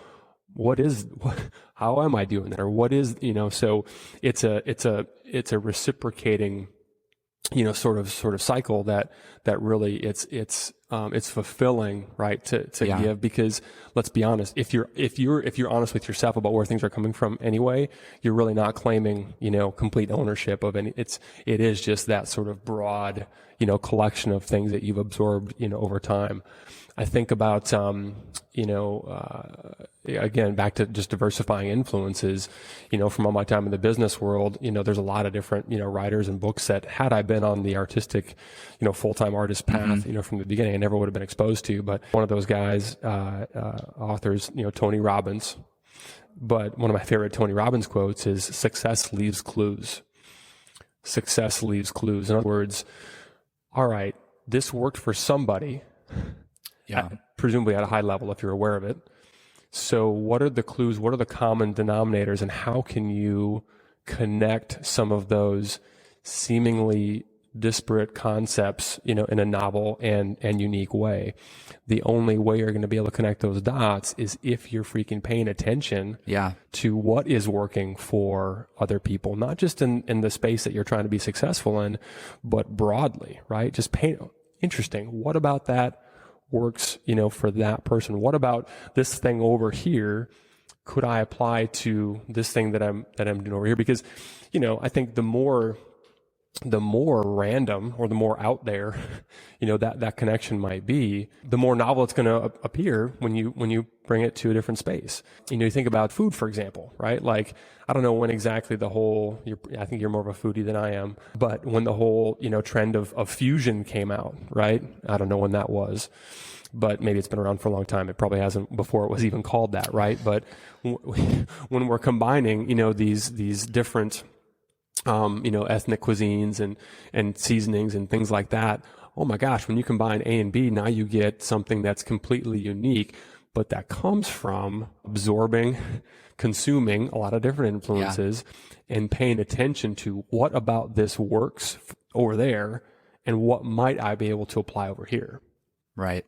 how am I doing that? Or what is, so it's a reciprocating, sort of cycle that really it's fulfilling, right? To give, because let's be honest, if you're honest with yourself about where things are coming from anyway, you're really not claiming, complete ownership of any, it is just that sort of broad, collection of things that you've absorbed, over time. I think about, again, back to just diversifying influences, from all my time in the business world, there's a lot of different, writers and books that had I been on the artistic, full-time artist path, from the beginning, I never would have been exposed to. But one of those guys, authors, Tony Robbins. But one of my favorite Tony Robbins quotes is, "Success leaves clues." Success leaves clues. In other words, all right, this worked for somebody. Presumably at a high level, if you're aware of it. So what are the clues? What are the common denominators? And how can you connect some of those seemingly disparate concepts, in a novel and unique way? The only way you're going to be able to connect those dots is if you're freaking paying attention to what is working for other people, not just in the space that you're trying to be successful in, but broadly, right? Just interesting. What about that works, for that person? What about this thing over here? Could I apply to this thing that I'm doing over here? Because, I think the more random or the more out there, that connection might be, the more novel it's going to appear when you bring it to a different space. You think about food, for example, right? Like, I don't know when exactly I think you're more of a foodie than I am, but when the whole, trend of fusion came out, right? I don't know when that was, but maybe it's been around for a long time. It probably hasn't before it was even called that, right? But when we're combining, these different, ethnic cuisines and seasonings and things like that, oh my gosh, when you combine A and B, now you get something that's completely unique, but that comes from absorbing, consuming a lot of different influences and paying attention to what about this works over there and what might I be able to apply over here. Right.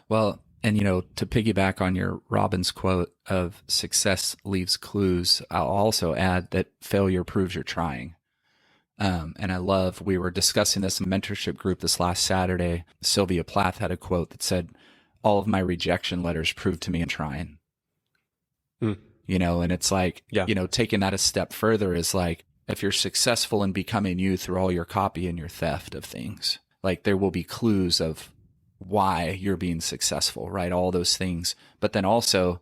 Well, and, to piggyback on your Robbins quote of success leaves clues, I'll also add that failure proves you're trying. And we were discussing this in a mentorship group this last Saturday. Sylvia Plath had a quote that said, "All of my rejection letters proved to me I'm trying." And it's like, taking that a step further is like, if you're successful in becoming you through all your copy and your theft of things, like there will be clues of why you're being successful, right? All those things. But then also,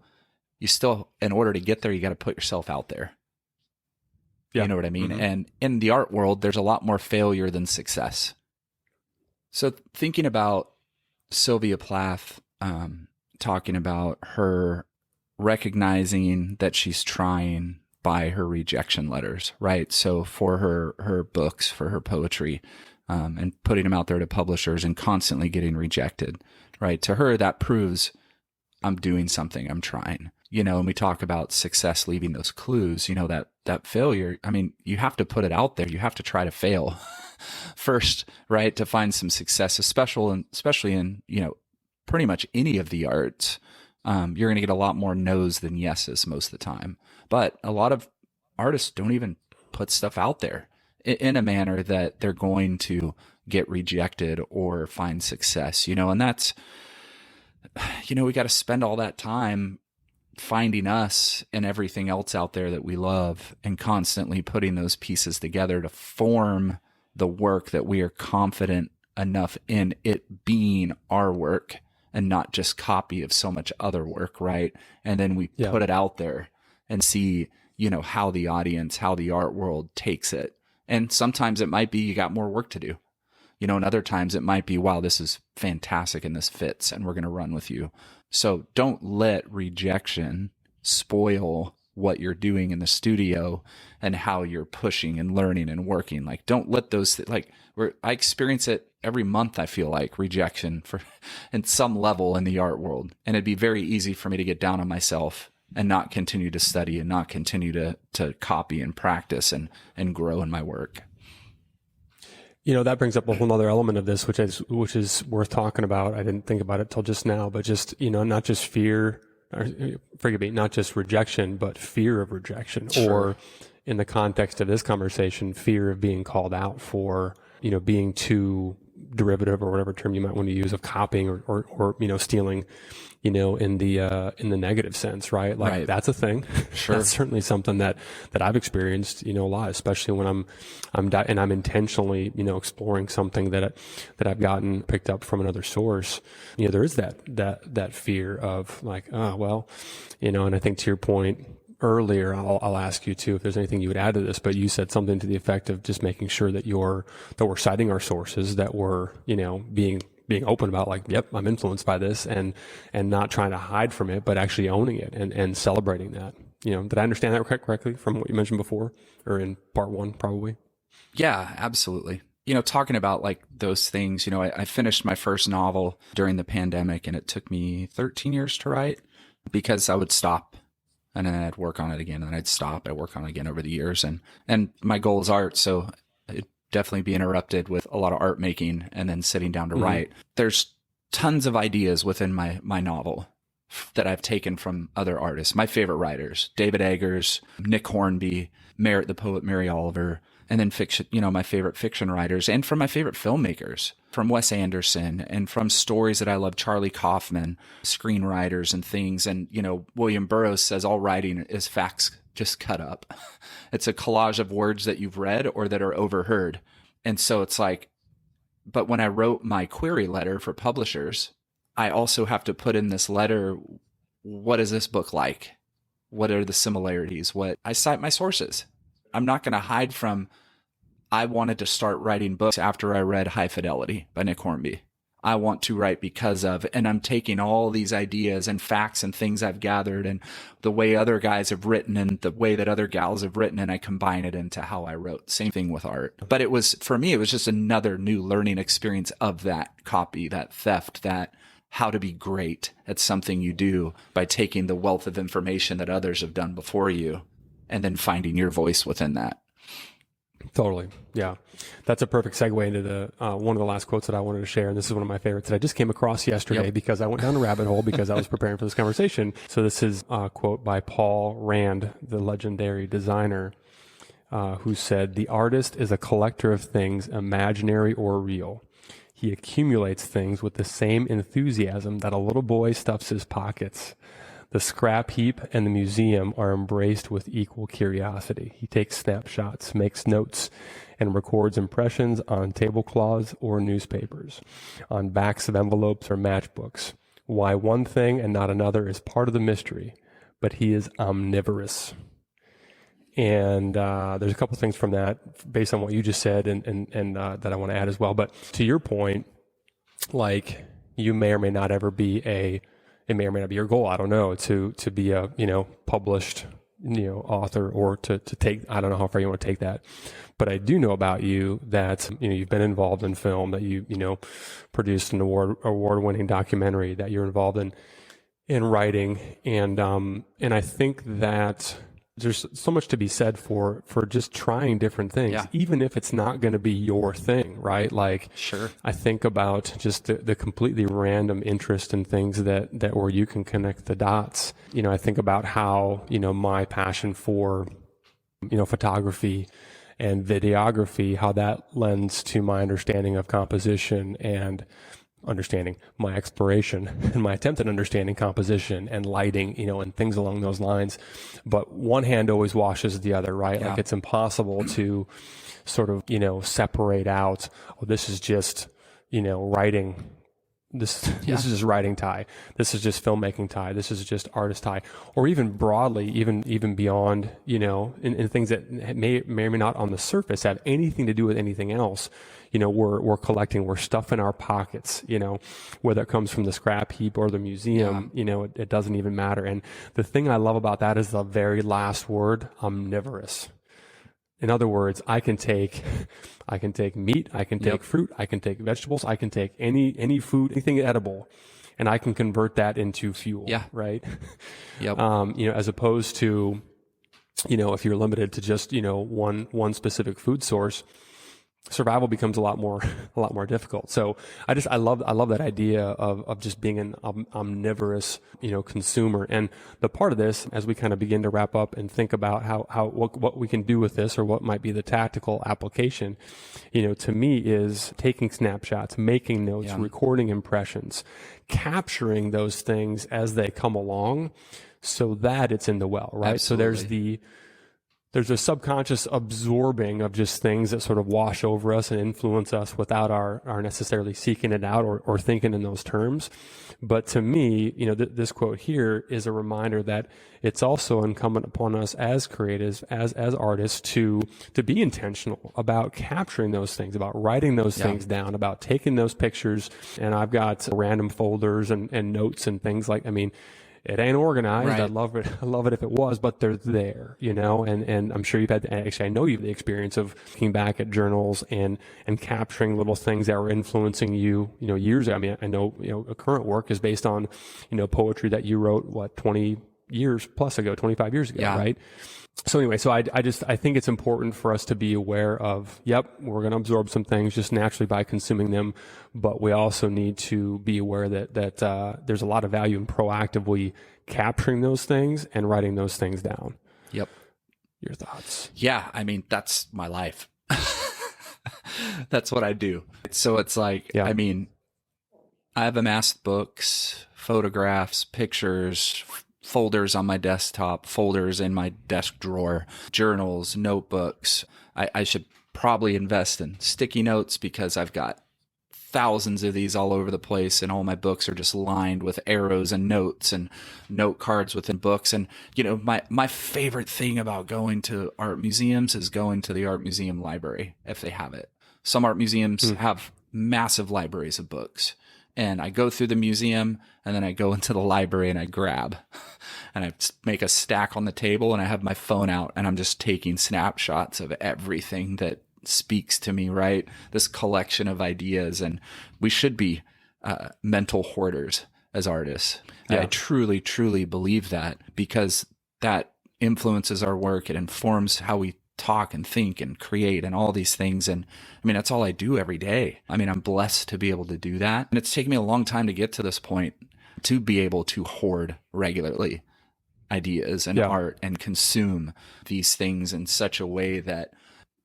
you still, in order to get there, you got to put yourself out there. You know what I mean? And in the art world, there's a lot more failure than success. So thinking about Sylvia Plath, talking about her recognizing that she's trying by her rejection letters, right? So for her books, for her poetry, and putting them out there to publishers and constantly getting rejected, right? To her, that proves I'm doing something, I'm trying, and we talk about success leaving those clues, that failure. I mean, you have to put it out there. You have to try to fail first, right? To find some success, especially in, pretty much any of the arts. You're going to get a lot more no's than yeses most of the time. But a lot of artists don't even put stuff out there in a manner that they're going to get rejected or find success, and that's, we got to spend all that time finding us and everything else out there that we love and constantly putting those pieces together to form the work that we are confident enough in it being our work and not just copy of so much other work, right? And then we put it out there and see, how the audience, how the art world takes it. And sometimes it might be you got more work to do, and other times it might be, wow, this is fantastic and this fits and we're going to run with you. So don't let rejection spoil what you're doing in the studio and how you're pushing and learning and working. Like, don't let those, I experience it every month, I feel like, rejection for in some level in the art world. And it'd be very easy for me to get down on myself and not continue to study and not continue to copy and practice and grow in my work. That brings up a whole other element of this, which is worth talking about. I didn't think about it till just now, but just, not just fear, or forgive me, not just rejection, but fear of rejection, Sure. or in the context of this conversation, fear of being called out for, being too derivative, or whatever term you might want to use, of copying or stealing, in the negative sense, right? Like, Right. that's a thing. Sure. That's certainly something that I've experienced, a lot, especially when I'm intentionally, exploring something that I've gotten picked up from another source. There is that fear of like, oh, well, and I think to your point earlier, I'll ask you too if there's anything you would add to this, but you said something to the effect of just making sure that we're citing our sources, that we're, being open about, like, yep, I'm influenced by this, and not trying to hide from it, but actually owning it and celebrating that. Did I understand that correctly from what you mentioned before, or in part one, probably? Yeah, absolutely. Talking about like those things, I finished my first novel during the pandemic, and it took me 13 years to write, because I would stop and then I'd work on it again, and then I'd stop, I'd work on it again over the years. And my goal is art. So it'd definitely be interrupted with a lot of art making and then sitting down to write. There's tons of ideas within my novel that I've taken from other artists. My favorite writers, David Eggers, Nick Hornby, Merritt the Poet, Mary Oliver, and then fiction, my favorite fiction writers, and from my favorite filmmakers, from Wes Anderson, and from stories that I love, Charlie Kaufman, screenwriters and things. And, William Burroughs says all writing is facts just cut up. It's a collage of words that you've read or that are overheard. And so it's like, but when I wrote my query letter for publishers, I also have to put in this letter, what is this book like? What are the similarities? I cite my sources. I'm not going to hide from, I wanted to start writing books after I read High Fidelity by Nick Hornby. I want to write because of, and I'm taking all these ideas and facts and things I've gathered and the way other guys have written and the way that other gals have written, and I combine it into how I wrote. Same thing with art. But for me, it was just another new learning experience of that copy, that theft, that how to be great at something you do by taking the wealth of information that others have done before you and then finding your voice within that. Totally. Yeah. That's a perfect segue into the one of the last quotes that I wanted to share. And this is one of my favorites that I just came across yesterday because I went down a rabbit hole because I was preparing for this conversation. So this is a quote by Paul Rand, the legendary designer, who said, "The artist is a collector of things, imaginary or real. He accumulates things with the same enthusiasm that a little boy stuffs his pockets. The scrap heap and the museum are embraced with equal curiosity. He takes snapshots, makes notes, and records impressions on tablecloths or newspapers, on backs of envelopes or matchbooks. Why one thing and not another is part of the mystery, but he is omnivorous." And there's a couple things from that based on what you just said and that I want to add as well. But to your point, like, you may or may not ever be it may or may not be your goal, I don't know, to be a, published, author, or to take, I don't know how far you want to take that. But I do know about you that, you've been involved in film, that you produced an award-winning documentary, that you're involved in writing. And I think that there's so much to be said for just trying different things, even if it's not going to be your thing, right? Like, sure. I think about just the completely random interest in things that where you can connect the dots. I think about how, my passion for, photography and videography, how that lends to my understanding of composition and understanding my exploration and my attempt at understanding composition and lighting, and things along those lines. But one hand always washes the other, right? Yeah. Like, it's impossible to sort of, separate out, oh, this is just, writing this is just writing tie. This is just filmmaking tie. This is just artist tie. Or even broadly, even beyond, in things that may or may not on the surface have anything to do with anything else. We're collecting, we're stuffing our pockets, whether it comes from the scrap heap or the museum, it doesn't even matter. And the thing I love about that is the very last word, omnivorous. In other words, I can take meat, I can take fruit, I can take vegetables, I can take any food, anything edible, and I can convert that into fuel. Yeah. Right. Yep. As opposed to, if you're limited to just, one specific food source, survival becomes a lot more difficult. So I love that idea of just being an omnivorous, consumer. And the part of this, as we kind of begin to wrap up and think about what we can do with this, or what might be the tactical application, to me is taking snapshots, making notes, recording impressions, capturing those things as they come along so that it's in the well, right? Absolutely. So there's a subconscious absorbing of just things that sort of wash over us and influence us without our necessarily seeking it out or thinking in those terms. But to me, this quote here is a reminder that it's also incumbent upon us as creatives, as artists, to be intentional about capturing those things, about writing those things down, about taking those pictures. And I've got random folders and notes and things it ain't organized. Right. I love it if it was, but they're there, and I'm sure I know you've the experience of looking back at journals and capturing little things that were influencing you, years ago. I know, a current work is based on, poetry that you wrote, 20 years plus ago, 25 years ago, right? So anyway, I think it's important for us to be aware of, we're going to absorb some things just naturally by consuming them, but we also need to be aware that there's a lot of value in proactively capturing those things and writing those things down. Yep. Your thoughts? Yeah. That's my life. That's what I do. So it's like, I have amassed books, photographs, pictures, folders on my desktop, folders in my desk drawer, journals, notebooks. I should probably invest in sticky notes because I've got thousands of these all over the place, and all my books are just lined with arrows and notes and note cards within books. And, my favorite thing about going to art museums is going to the art museum library if they have it. Some art museums have massive libraries of books. And I go through the museum, and then I go into the library and I grab and I make a stack on the table, and I have my phone out, and I'm just taking snapshots of everything that speaks to me, right? This collection of ideas. And we should be mental hoarders as artists. Yeah. I truly, truly believe that, because that influences our work. It informs how we talk and think and create and all these things. And that's all I do every day. I'm blessed to be able to do that. And it's taken me a long time to get to this point, to be able to hoard regularly ideas and art and consume these things in such a way that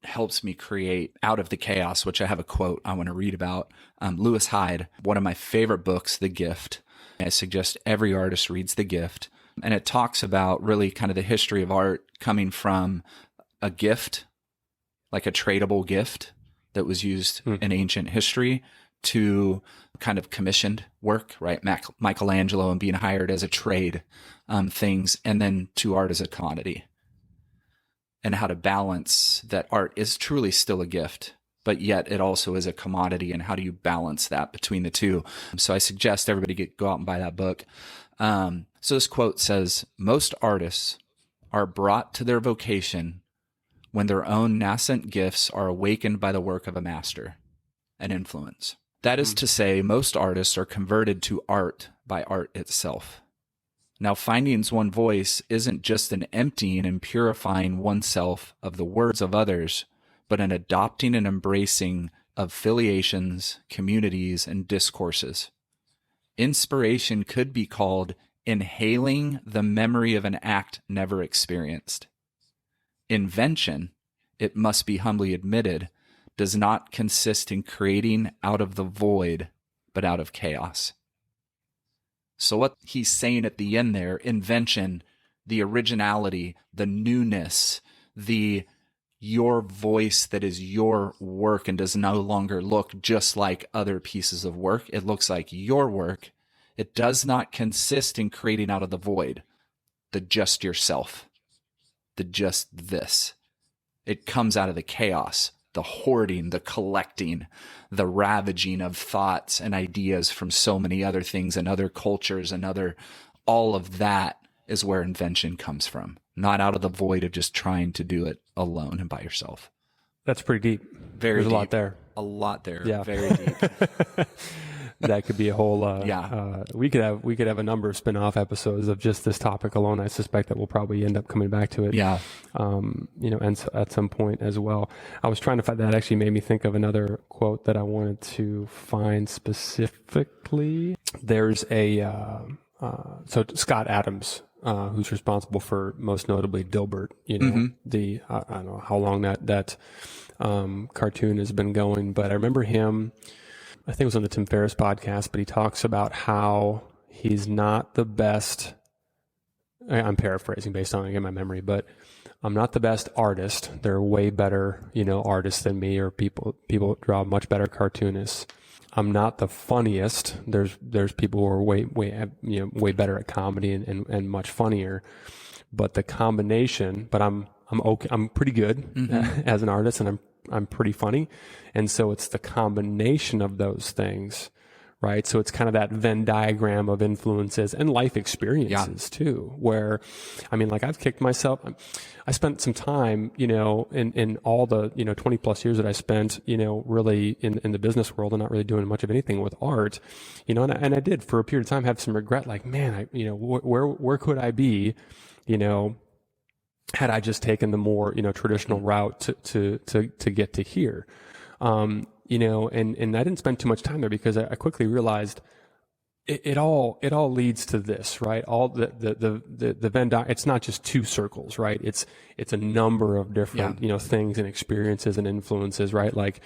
helps me create out of the chaos, which I have a quote I want to read about. Lewis Hyde, one of my favorite books, The Gift. I suggest every artist reads The Gift. And it talks about really kind of the history of art coming from a gift, like a tradable gift that was used in ancient history, to kind of commissioned work, right? Michelangelo and being hired as a trade things, and then to art as a commodity. And how to balance that art is truly still a gift, but yet it also is a commodity. And how do you balance that between the two? So I suggest everybody go out and buy that book. So this quote says, "Most artists are brought to their vocation when their own nascent gifts are awakened by the work of a master, an influence. That is to say, most artists are converted to art by art itself. Now, finding one's voice isn't just an emptying and purifying oneself of the words of others, but an adopting and embracing of filiations, communities, and discourses. Inspiration could be called inhaling the memory of an act never experienced. Invention, it must be humbly admitted, does not consist in creating out of the void, but out of chaos." So what he's saying at the end there, invention, the originality, the newness, the your voice that is your work and does no longer look just like other pieces of work. It looks like your work. It does not consist in creating out of the void, the just yourself, the just this. It comes out of the chaos, the hoarding, the collecting, the ravaging of thoughts and ideas from so many other things and other cultures and all of that is where invention comes from, not out of the void of just trying to do it alone and by yourself. That's pretty deep. Very There's deep. a lot there. A lot there. Yeah. Very deep. That could be a whole, Yeah. We could have a number of spin-off episodes of just this topic alone. I suspect that we'll probably end up coming back to it. Yeah. And so at some point as well. I was trying to find, that actually made me think of another quote that I wanted to find specifically. There's so Scott Adams, who's responsible for most notably Dilbert, I don't know how long that cartoon has been going, but I remember him, I think it was on the Tim Ferriss podcast, but he talks about how he's not the best. I'm paraphrasing based on, again, my memory, but I'm not the best artist. There are way better, artists than me, or people draw much better cartoonists. I'm not the funniest. There's people who are way better at comedy and much funnier. But the combination, but I'm okay. I'm pretty good as an artist, and I'm pretty funny. And so it's the combination of those things, right? So it's kind of that Venn diagram of influences and life experiences too, where, I've kicked myself. I spent some time, in all the, 20 plus years that I spent, really in the business world and not really doing much of anything with art, and I did for a period of time have some regret, like, man, where could I be, had I just taken the more, traditional route to get to here. And I didn't spend too much time there because I quickly realized it all leads to this, right? All the Venn diagram, it's not just two circles, right? It's a number of different, things and experiences and influences, right? Like,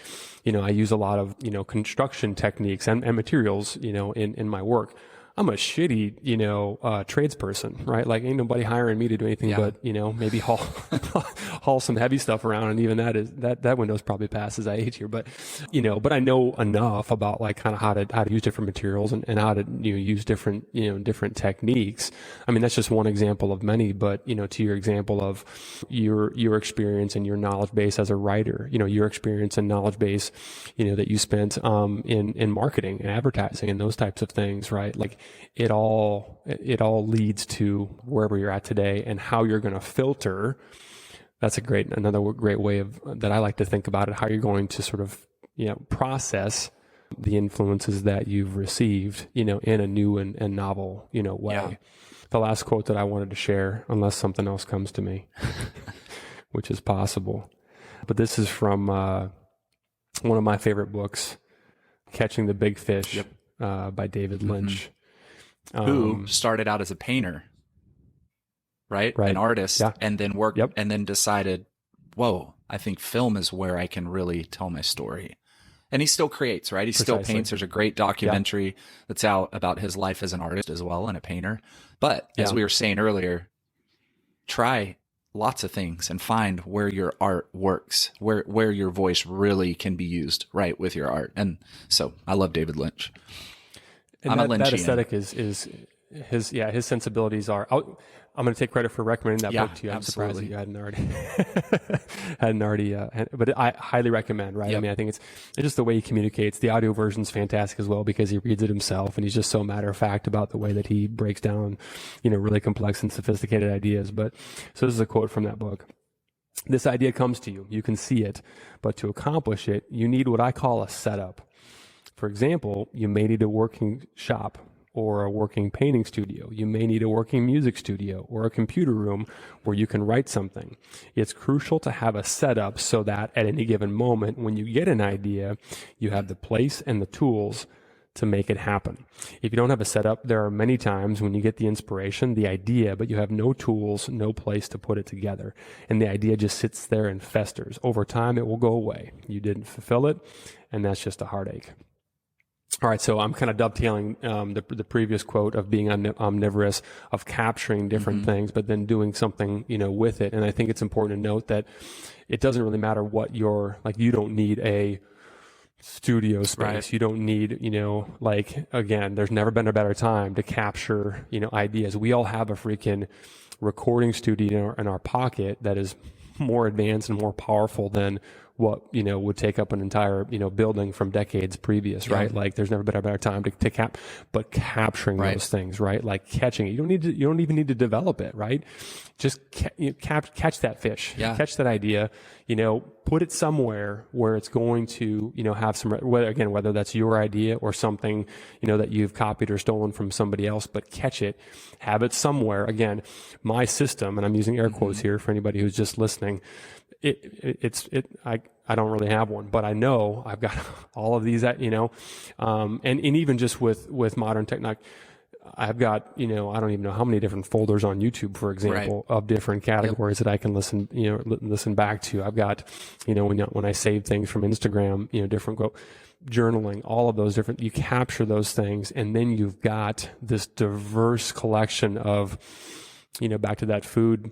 I use a lot of, construction techniques and materials, in my work. I'm a shitty, tradesperson, right? Like, ain't nobody hiring me to do anything but, maybe haul some heavy stuff around. And even that window's probably past as I age here. But, but I know enough about like kind of how to use different materials and how to, use different, different techniques. That's just one example of many, but, to your example of your experience and your knowledge base as a writer, your experience and knowledge base, that you spent, in marketing and advertising and those types of things, right? Like, it all leads to wherever you're at today, and how you're going to filter. That's another great way that I like to think about it, how you're going to sort of, process the influences that you've received, in a new and novel, way. Yeah. The last quote that I wanted to share, unless something else comes to me, which is possible, but this is from, one of my favorite books, Catching the Big Fish, by David Lynch. Who started out as a painter, right? An artist, and then worked, and then decided, whoa, I think film is where I can really tell my story. And he still creates, right? He still paints. There's a great documentary that's out about his life as an artist as well, and a painter. But as we were saying earlier, try lots of things and find where your art works, where your voice really can be used, right, with your art. And so I love David Lynch. And that aesthetic is his sensibilities are. I'm going to take credit for recommending that book to you. I'm surprised that you hadn't already. But I highly recommend. Right? I think it's just the way he communicates. The audio version's fantastic as well because he reads it himself, and he's just so matter of fact about the way that he breaks down, really complex and sophisticated ideas. But so this is a quote from that book. This idea comes to you. You can see it, but to accomplish it, you need what I call a setup. For example, you may need a working shop or a working painting studio. You may need a working music studio or a computer room where you can write something. It's crucial to have a setup so that at any given moment, when you get an idea, you have the place and the tools to make it happen. If you don't have a setup, there are many times when you get the inspiration, the idea, but you have no tools, no place to put it together. And the idea just sits there and festers. Over time, it will go away. You didn't fulfill it, and that's just a heartache. All right, so I'm kind of dovetailing the previous quote of being omnivorous, of capturing different things, but then doing something, with it. And I think it's important to note that it doesn't really matter what you don't need a studio space. Right. You don't need, again, there's never been a better time to capture, ideas. We all have a freaking recording studio in our pocket that is more advanced and more powerful than what, would take up an entire, building from decades previous, right? Like there's never been a better time to capturing those things, right? Like catching it. You don't even need to develop it, right? Just catch that fish, catch that idea, put it somewhere where it's going to, have some, whether that's your idea or something, that you've copied or stolen from somebody else, but catch it, have it somewhere. Again, my system, and I'm using air quotes here for anybody who's just listening, I don't really have one, but I know I've got all of these, and even just with modern technology, I've got, I don't even know how many different folders on YouTube, for example, of different categories that I can listen back to. I've got, when I save things from Instagram, different journaling, all of those different, you capture those things, and then you've got this diverse collection of, back to that food,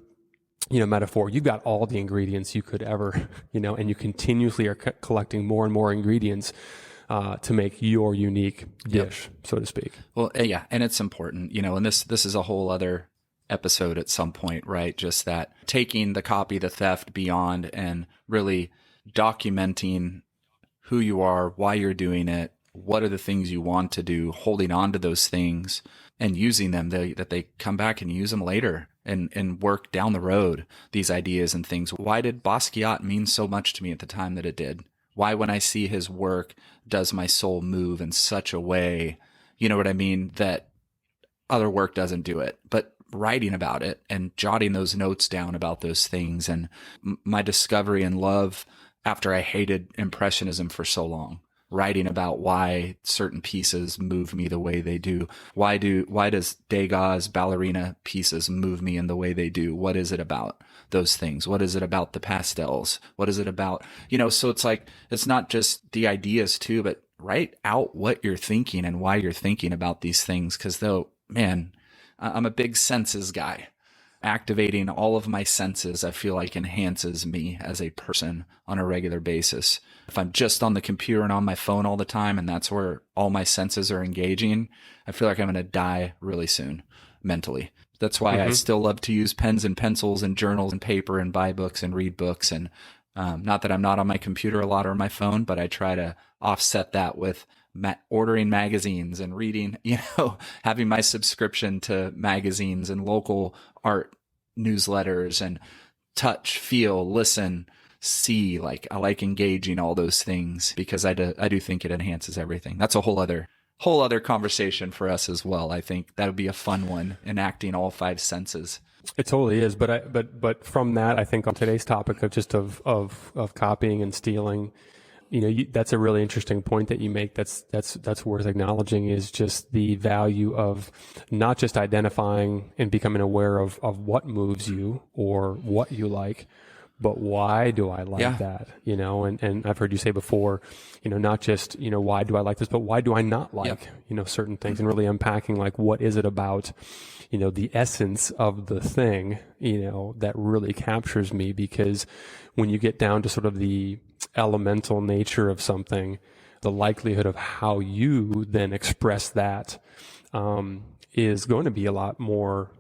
metaphor, you've got all the ingredients you could ever, and you continuously are collecting more and more ingredients to make your unique dish, so to speak. Well, yeah, and it's important, and this is a whole other episode at some point, right? Just that taking the copy, the theft beyond, and really documenting who you are, why you're doing it, what are the things you want to do, holding on to those things and using them, that they come back and use them later. And work down the road, these ideas and things. Why did Basquiat mean so much to me at the time that it did? Why, when I see his work, does my soul move in such a way, you know what I mean, that other work doesn't do it? But writing about it and jotting those notes down about those things, and my discovery and love after I hated Impressionism for so long. Writing about why certain pieces move me the way they do. Why does Degas' ballerina pieces move me in the way they do? What is it about those things? What is it about the pastels? What is it about, so it's like, it's not just the ideas too, but write out what you're thinking and why you're thinking about these things. Cause I'm a big senses guy. Activating all of my senses, I feel like, enhances me as a person on a regular basis. If I'm just on the computer and on my phone all the time, and that's where all my senses are engaging, I feel like I'm going to die really soon mentally. That's why I still love to use pens and pencils and journals and paper and buy books and read books. And not that I'm not on my computer a lot or my phone, but I try to offset that with ordering magazines and reading, having my subscription to magazines and local art newsletters and touch, feel, listen, see. Like, I like engaging all those things because I do think it enhances everything. That's a whole other conversation for us as well. I think that would be a fun one, enacting all five senses. It totally is, but from that, I think on today's topic of copying and stealing, that's a really interesting point that you make. That's worth acknowledging, is just the value of not just identifying and becoming aware of what moves you or what you like, but why do I like that? And I've heard you say before, not just, why do I like this, but why do I not like, certain things, and really unpacking, like, what is it about, the essence of the thing, that really captures me? Because when you get down to sort of the elemental nature of something, the likelihood of how you then express that is going to be a lot more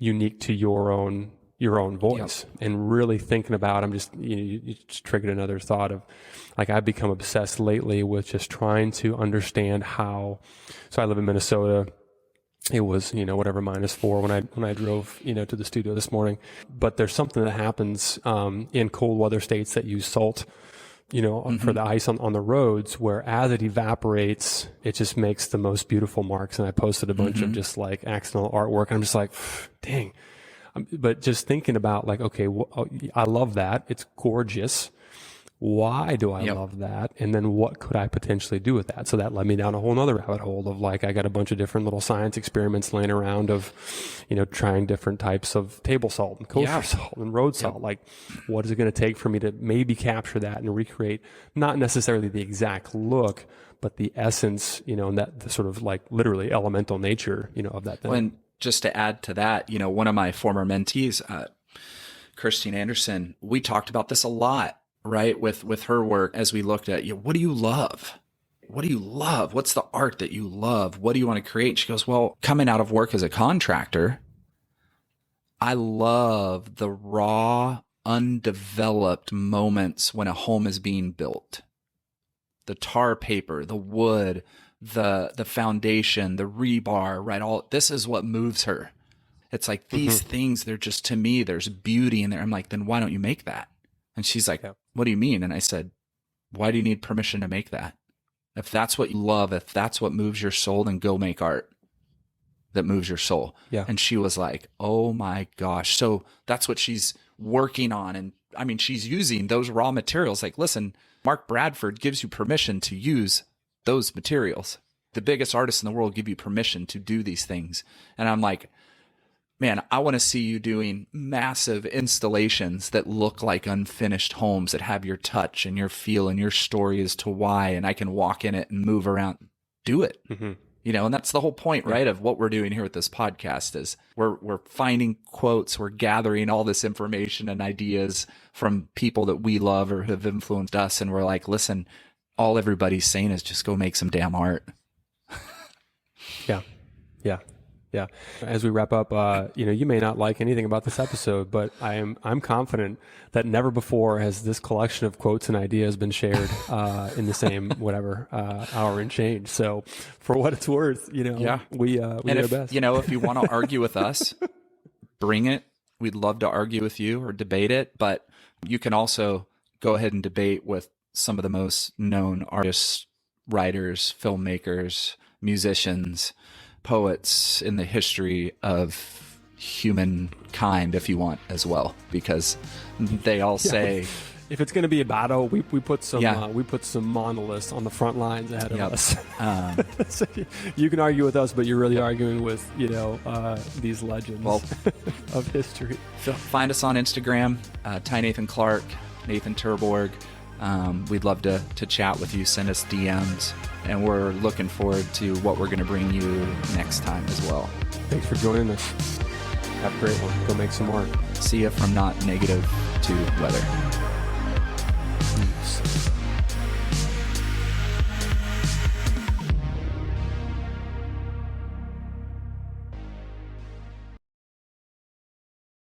unique to your own voice. And really thinking about, you just triggered another thought of, like, I've become obsessed lately with just trying to understand how. So I live in Minnesota. It was, -4 when I drove, to the studio this morning. But there's something that happens in cold weather states that use salt, for the ice on the roads, where as it evaporates, it just makes the most beautiful marks. And I posted a bunch of just like accidental artwork. And I'm just like, dang. But just thinking about, like, okay, I love that. It's gorgeous. why do I love that? And then what could I potentially do with that? So that led me down a whole nother rabbit hole of like, I got a bunch of different little science experiments laying around of, trying different types of table salt and kosher salt and road salt. Like, what is it going to take for me to maybe capture that and recreate not necessarily the exact look, but the essence, and that the sort of like literally elemental nature, of that thing. And just to add to that, one of my former mentees, Christine Anderson, we talked about this a lot, right? With her work, as we looked at, what do you love? What do you love? What's the art that you love? What do you want to create? She goes, well, coming out of work as a contractor, I love the raw, undeveloped moments when a home is being built. The tar paper, the wood, the foundation, the rebar, right? This is what moves her. It's like these things, they're just, to me, there's beauty in there. I'm like, then why don't you make that? And she's like, what do you mean? And I said, why do you need permission to make that? If that's what you love, if that's what moves your soul, then go make art that moves your soul. Yeah. And she was like, oh my gosh. So that's what she's working on. And I mean, she's using those raw materials. Like, listen, Mark Bradford gives you permission to use those materials. The biggest artists in the world give you permission to do these things. And I'm like, man, I want to see you doing massive installations that look like unfinished homes that have your touch and your feel and your story as to why, and I can walk in it and move around. Do it. And that's the whole point, right, of what we're doing here with this podcast is we're finding quotes, we're gathering all this information and ideas from people that we love or have influenced us, and we're like, listen, all everybody's saying is just go make some damn art. Yeah. As we wrap up, you may not like anything about this episode, but I'm confident that never before has this collection of quotes and ideas been shared in the same hour and change. So, for what it's worth, we do our best. If you want to argue with us, bring it. We'd love to argue with you or debate it, but you can also go ahead and debate with some of the most known artists, writers, filmmakers, musicians, poets in the history of humankind, if you want, as well, because they all say, if it's going to be a battle, we put some monoliths on the front lines ahead of us. So you can argue with us, but you're really arguing with these legends of history. Find us on Instagram, Ty Nathan Clark, Nathan Terborg. We'd love to chat with you. Send us DMs, and we're looking forward to what we're going to bring you next time as well. Thanks for joining us. Have a great one. Go make some art. See you from not negative to weather.